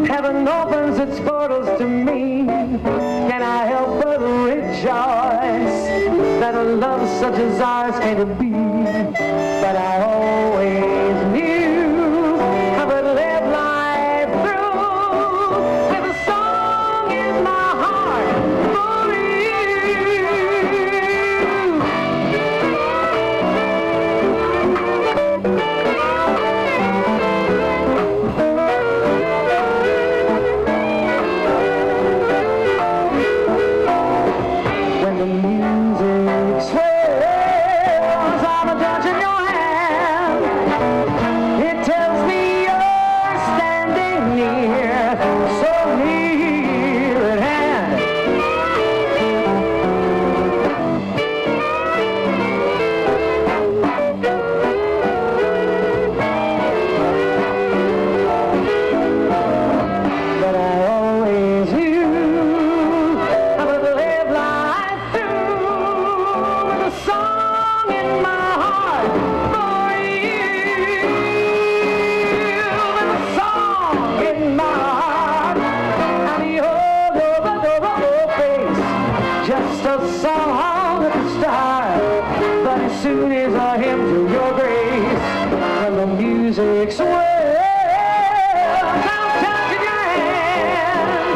heaven opens its portals to me. Can I help but rejoice that a love such as ours can't be? But I always knew I would live life through with a song in my heart for when the music swells, I'm a touch in your hand. soon as a hymn to your grace, when the music swells out touching your hand,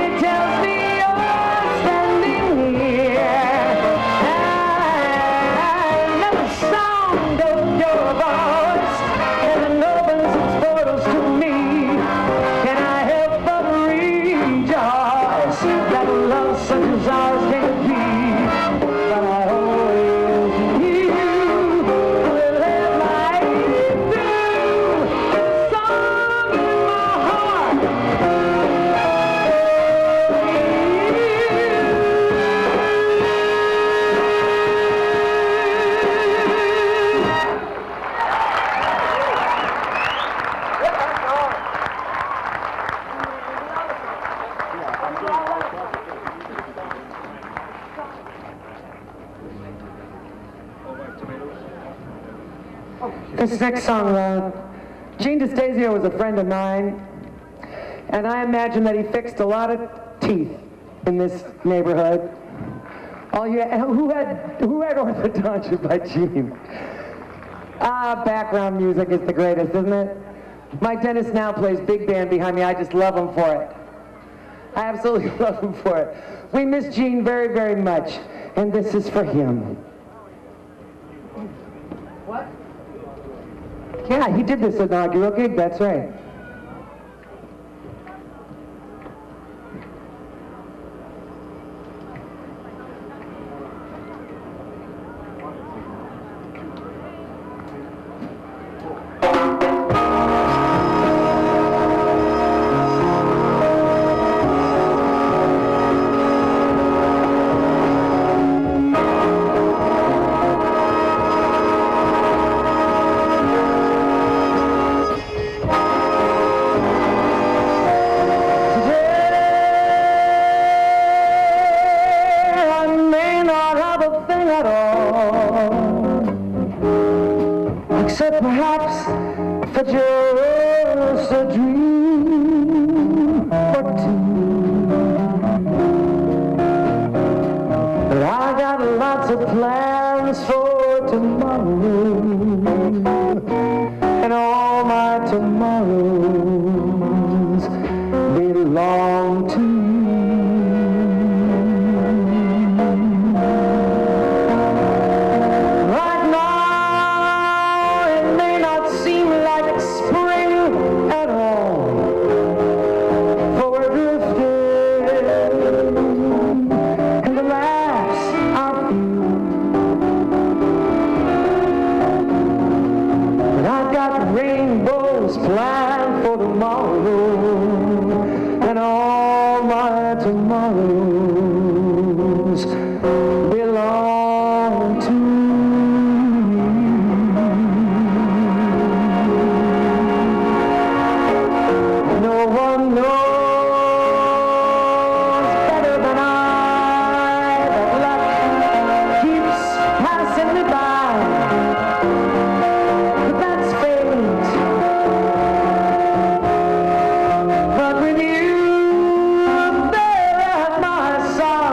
it tells me you're standing here, and the sound of your voice heaven opens its portals to me. Can I help but rejoice that love such as ours can be? But I always knew with every song in my heart. This next song, Gene DeStasio was a friend of mine, and I imagine that he fixed a lot of teeth in this neighborhood. Who had orthodontia by Gene? Background music is the greatest, isn't it? My dentist now plays big band behind me. I just love him for it. I absolutely love him for it. We miss Gene very, very much, and this is for him. What? Yeah, he did this inaugural gig, that's right. Except perhaps for just a dream or two. But I got lots of plans for tomorrow, and all my tomorrows belong to you. Plan for tomorrow, and all my tomorrows belong to you. No one knows better than I that luck keeps passing me by. But that's fate. But with you there at my side,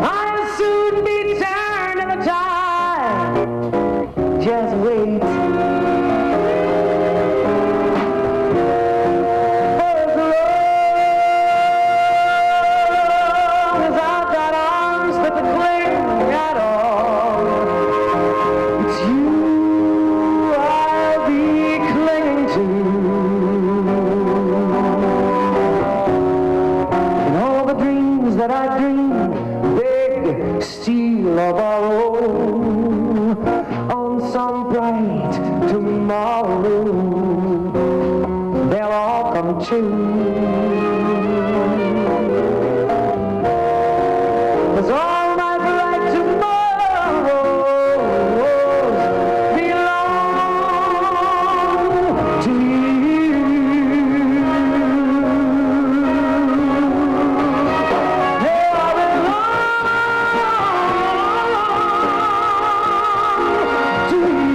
I'll soon be turning the tide. Just wait. For as long as I've got arms that cling at all, it's you I'll be clinging to. And all the dreams that I dream, beg, steal, or borrow, on some bright tomorrow, they'll all come true. 'Cause all my bright tomorrows belong to you. They all belong to you.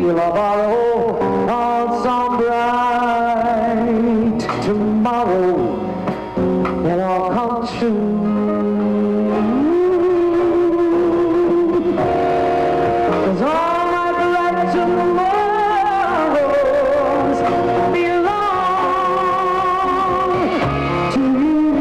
feel of our old on some bright tomorrow it'll all come true. 'Cause all my bright tomorrows belong to you.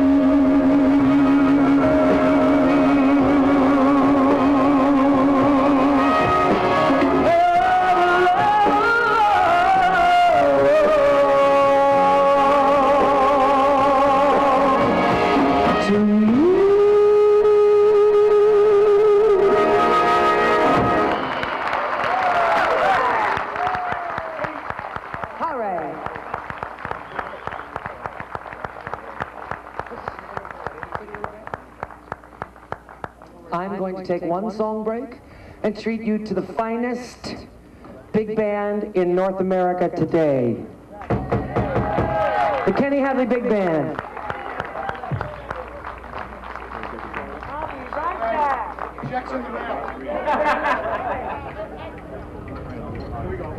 I'm going to take one song break and treat you to the finest big band in North America today. The Kenny Hadley Big Band. I'll be right back. Checks in the mail. Here we go.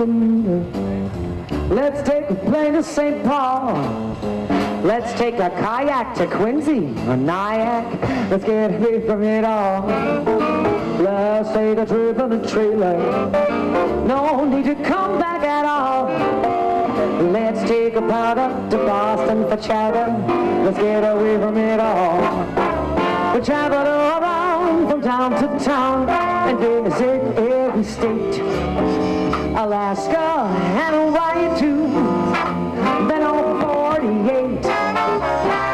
Bermuda. Let's take a plane to St. Paul. Let's take a kayak to Quincy or Nyack. Let's get away from it all. Let's take a trip in a trailer. No need to come back at all. Let's take a powder to Boston for chatter. Let's get away from it all. We travel around from town to town and visit every state. Alaska and Hawaii too. Then on 48.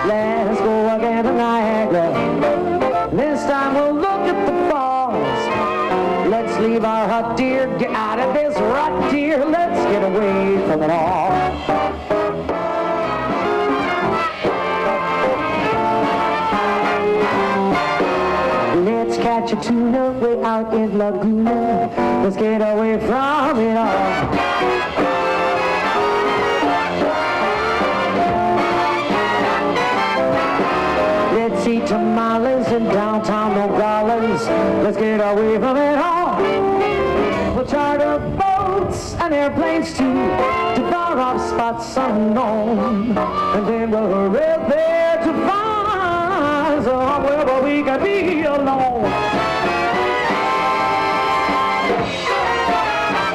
Let's go again to Niagara. This time we'll look at the falls. Let's leave our hut, dear. Get out of this rut, dear. Let's get away from it all. Let's catch a tuna way out in Laguna. Let's get away from it all. Let's eat tamales in downtown Nogales. Let's get away from it all. We'll charter boats and airplanes too to far off spots unknown. And then we'll head there to find somewhere where we can be alone.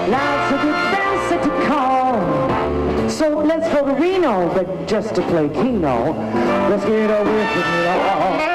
Lots of good fancy to call. So let's go to Reno, but just to play Keno. Let's get away from it all.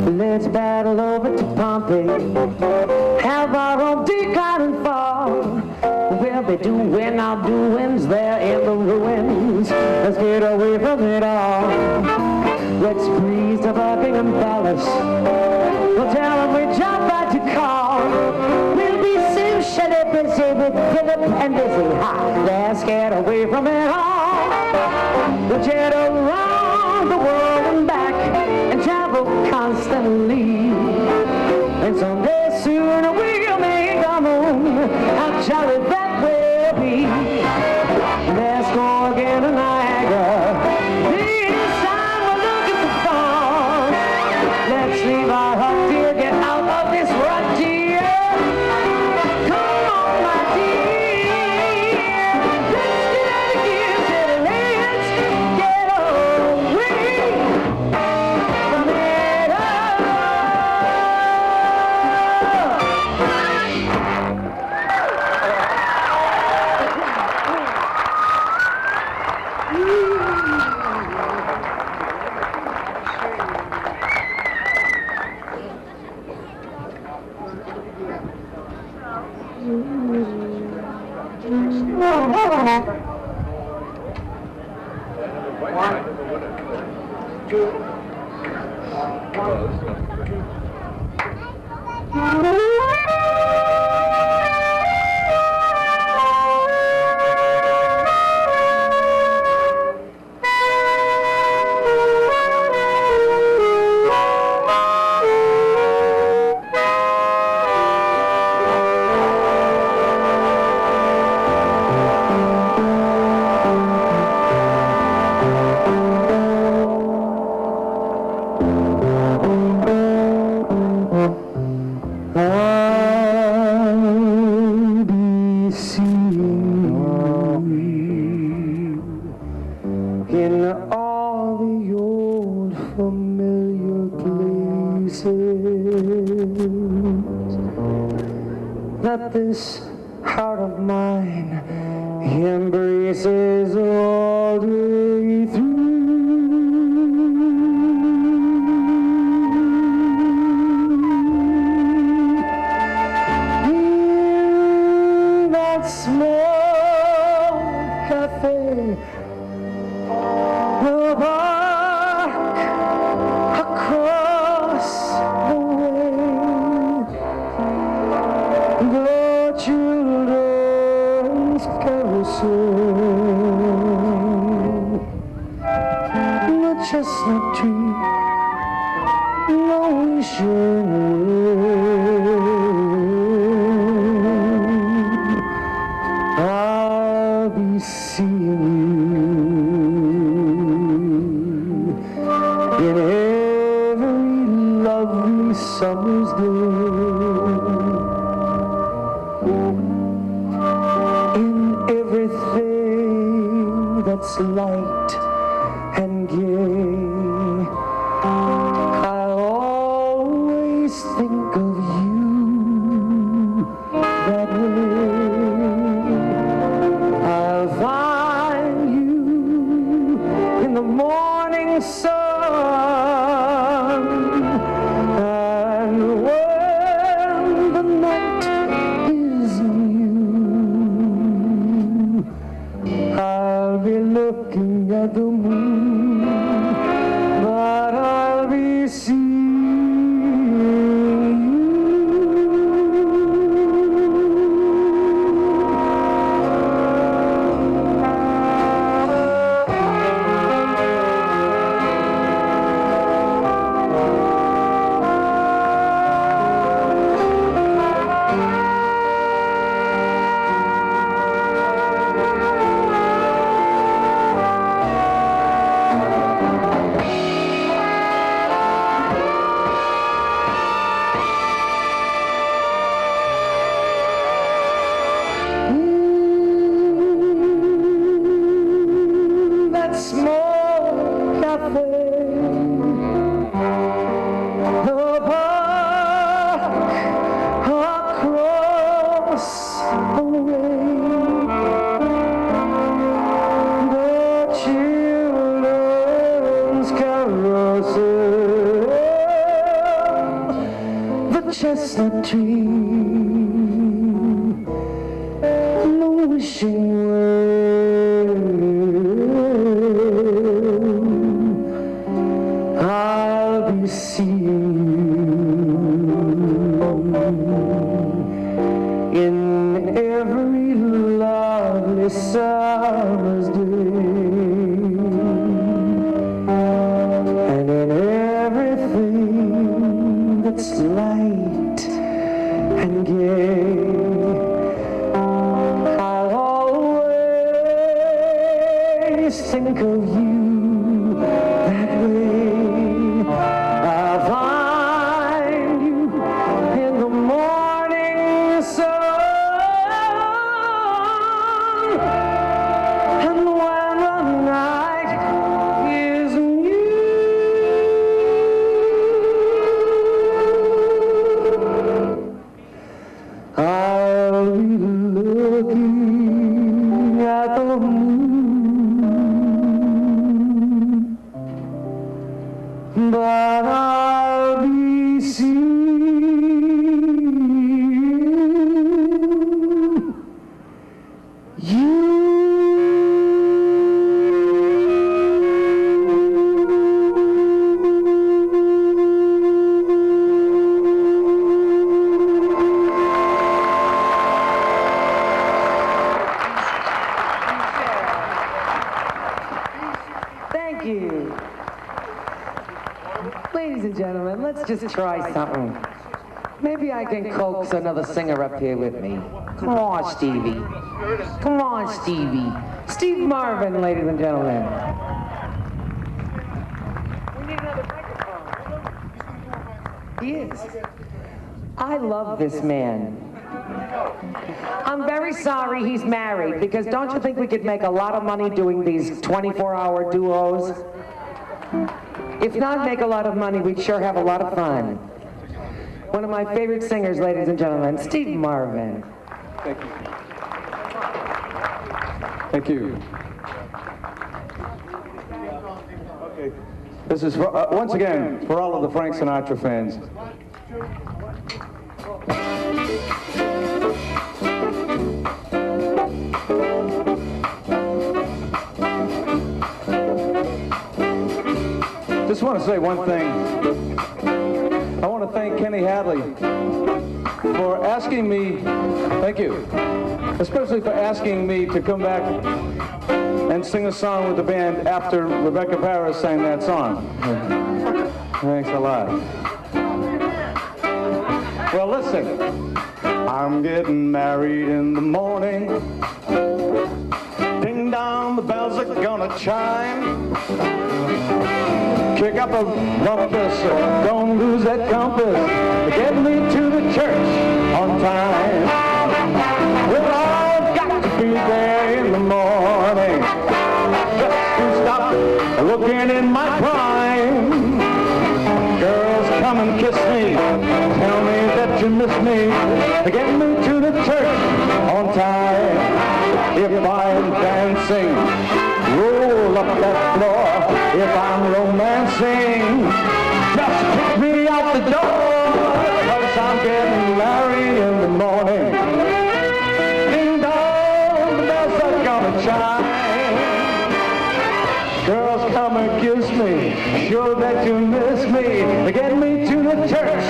Let's battle over to Pompeii. Have our own decline and fall. We'll be doing our doings there in the ruins. Let's get away from it all. Let's breeze to Buckingham Palace. We'll tell them we jump back to call. We'll be socially busy with Philip and Busy. Ha! Let's get away from it all. We'll jet around the world and back and travel constantly. And someday soon we'll make our moon. How jolly that will be. Let's go again to Niagara. This time we'll look at the falls. Let's leave our hut, dear. Get out of this rut, dear. Come on, my dear. Let's get out of here. Let's get away from it all. familiar places. that this heart of mine embraces all day through. In that small cafe, the park across the way, the children's carousel, the chestnut tree, no wishing well. I'll be seeing you in every lovely summer's day, in everything that's light and gay. I'll always think of you that way. I'll find you in the morning sun, and when the night is new, I'll be looking at the moon, but I'll be seeing that small cafe, the park across the way, the children's carousel, the chestnut tree, no wishing well. I'll be seeing you in every lovely summer's day, and in everything that's light and gay. I'll always think of you that way. I'll find you in the morning sun, and when the night is new, I'll be looking at the moon, but I'll be seeing you. Thank you. Ladies and gentlemen, let's just try something. Maybe I can coax another singer up here with me. Come on, Stevie. Come on, Stevie. Steve Marvin, ladies and gentlemen. We need another microphone. He is. I love this man. I'm very sorry he's married, because don't you think we could make a lot of money doing these 24-hour duos? If not make a lot of money, we'd sure have a lot of fun. One of my favorite singers, ladies and gentlemen, Steve Marvin. Thank you. Thank you. Okay. This is, for, once again, for all of the Frank Sinatra fans. Just want to say one thing. I want to thank Kenny Hadley for asking me, thank you, especially for asking me to come back and sing a song with the band after Rebecca Parris sang that song. Thanks a lot. Well, listen, I'm getting married in the morning. Ding dong, the bells are gonna chime. Kick up a rumpus, don't lose that compass. Get me to the church on time. Well, I've got to be there in the morning just to stop looking in my prime. Girls, come and kiss me, tell me that you miss me. Get me to the church on time. If I'm dancing, roll up that floor. If I'm romancing, just kick me out the door, 'cause I'm getting married in the morning. Ding dong, the bells are gonna chime. Girls, come and kiss me, sure that you miss me. Get me to the church,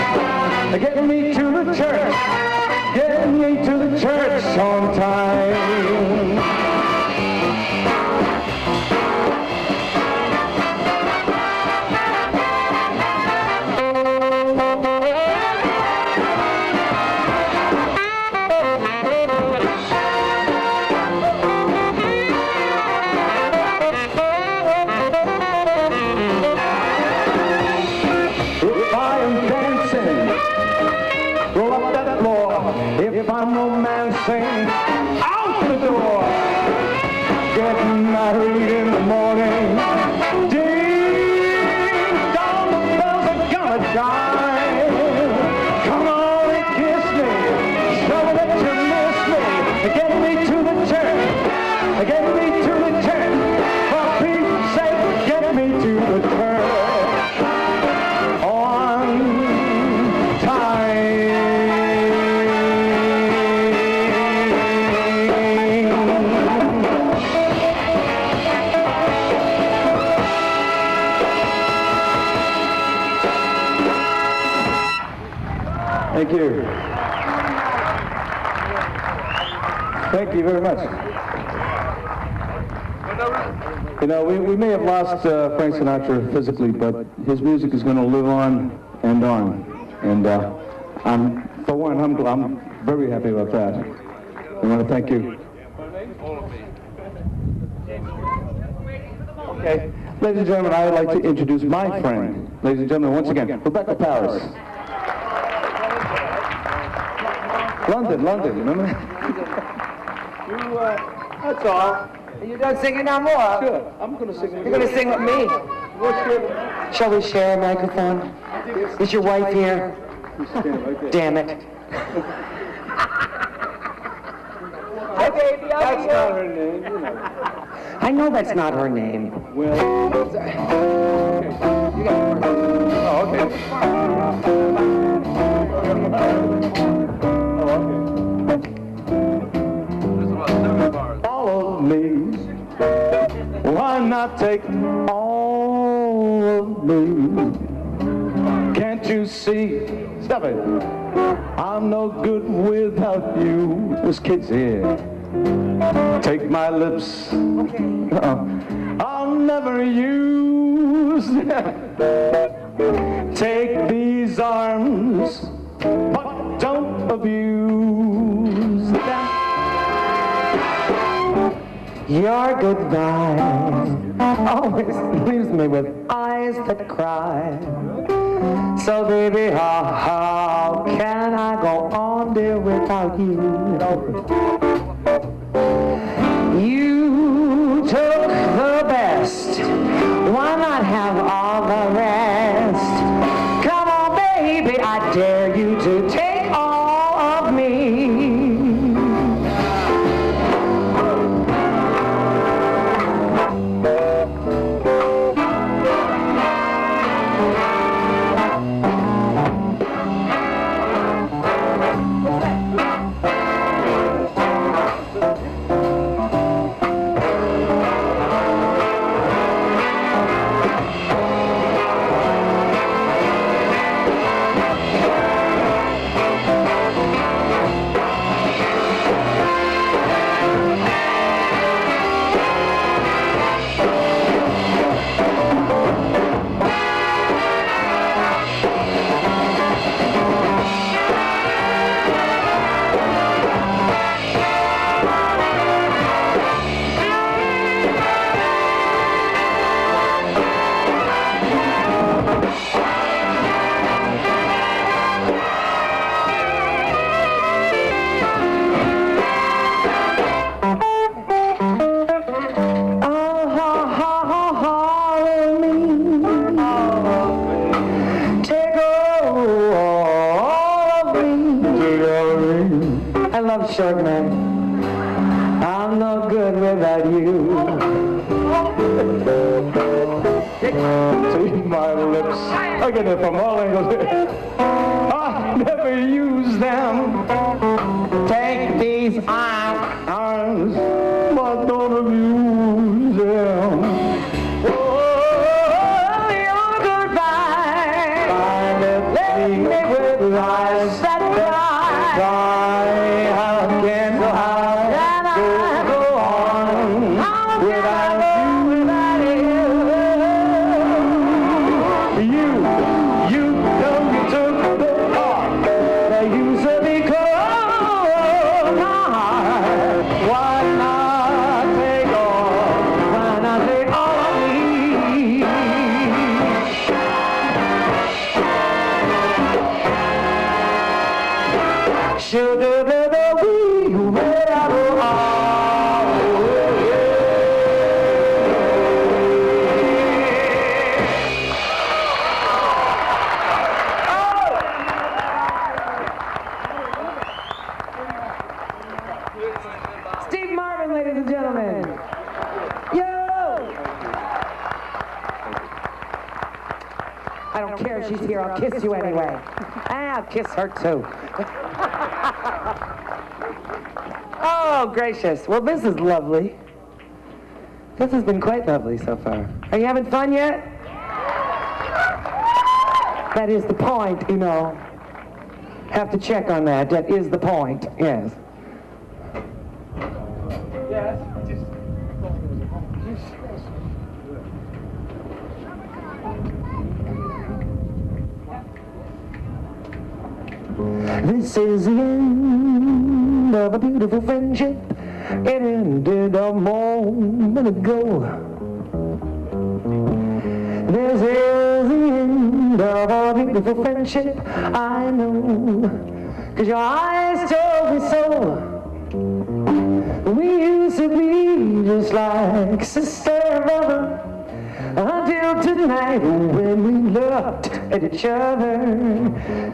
get me to the church, get me to the church on time. If I'm romancing, out the door. Getting married in the morning. Ding dong, the bells are gonna chime. Come on and kiss me, show that you miss me. Get me to the church, get me to the church. For Pete's sake, get me to the church on time. Thank you. Thank you very much. You know, we may have lost Frank Sinatra physically, but his music is going to live on and on. And for one, I'm very happy about that. I want to thank you. Okay. Ladies and gentlemen, I would like to introduce my friend. Ladies and gentlemen, once again, Rebecca Parris. London, remember? That's all. You done singing no more? Sure, I'm going to sing with you. You're going to sing with me? Shall we share a microphone? Is your wife here? Damn it. Hi, baby. That's not her name, you know. I know that's not her name. Well, okay. You got it. Oh, okay. All of me. Why not take all of me? Can't you see? Stop it. I'm no good without you. This kid's here. Take my lips. I'll never use them. Take these arms, but don't abuse them. Your goodbye always leaves me with eyes that cry. So baby, how can I go on, dear, without you? You took the best. Why not have all the rest? Come on, baby, I dare you to take all of me. love short, man. I'm no good without you. Sweet my lips. I get it from all angles. I never use them. Take these arms, but don't abuse them. oh, your goodbye. Let me with eyes that cry. How can I Go on without you took the part that used to be close my heart. Why not take all? Why not take all of me? Sugar, baby, we were out of all. Steve Marvin, ladies and gentlemen. Yo! I don't care if she's here, I'll kiss you anyway. I'll kiss her too. Oh, gracious. Well, this is lovely. This has been quite lovely so far. Are you having fun yet? That is the point, you know. Have to check on that. That is the point, yes. Yes. This is the end of a beautiful friendship. It ended a moment ago. This is the end of a beautiful friendship. I know, 'cause your eyes told me so. We used to be just like sister and brother, until tonight when we looked at each other.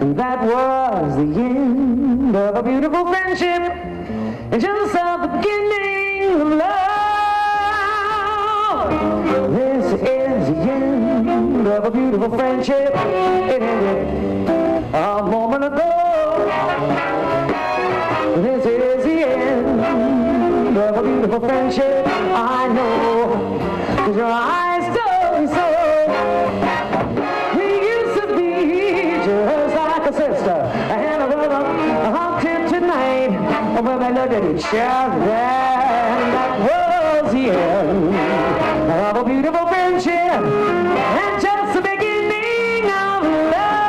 And that was the end of a beautiful friendship, and just the beginning of love. This is the end of a beautiful friendship. It ended a moment ago. This is the end of a beautiful friendship. I know, 'cause your eyes told me so. We used to be just like a sister and a brother, until tonight when we looked at each other. And that was the end of a beautiful friendship, and just the beginning of love.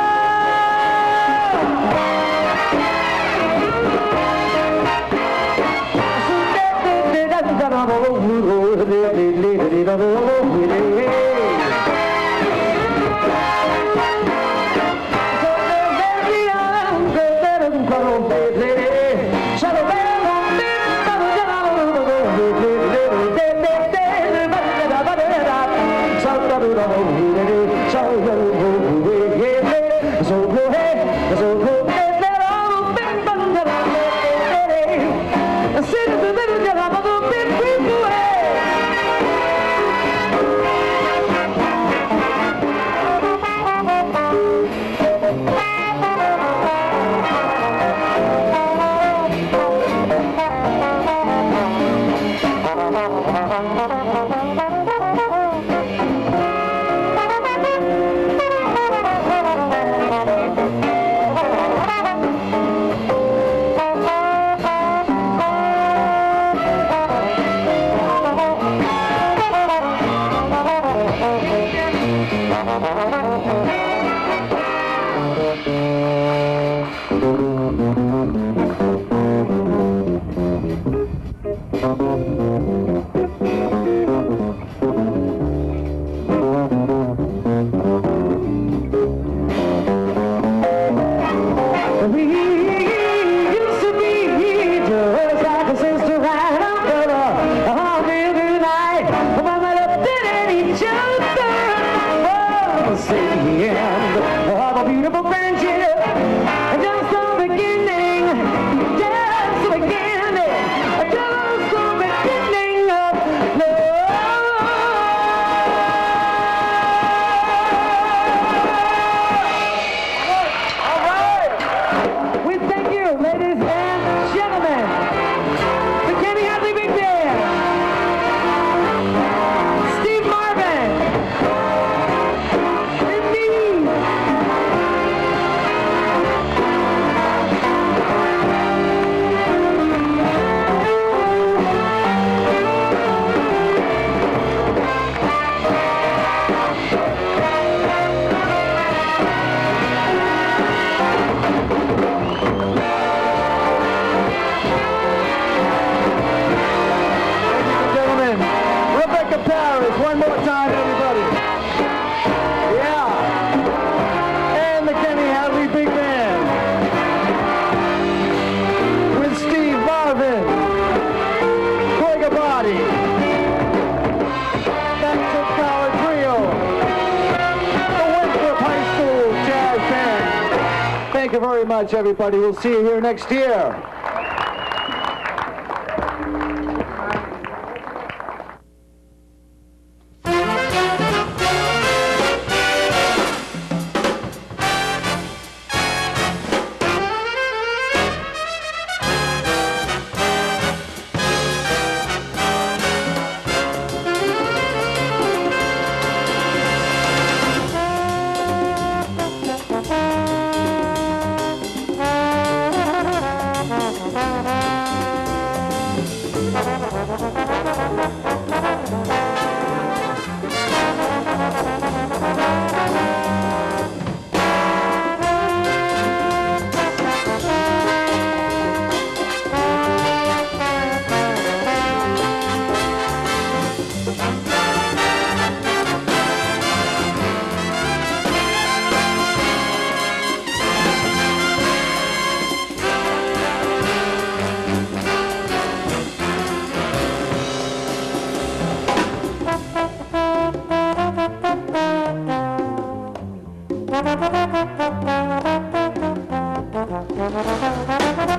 Thank you very much, everybody. We'll see you here next year.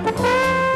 Thank you.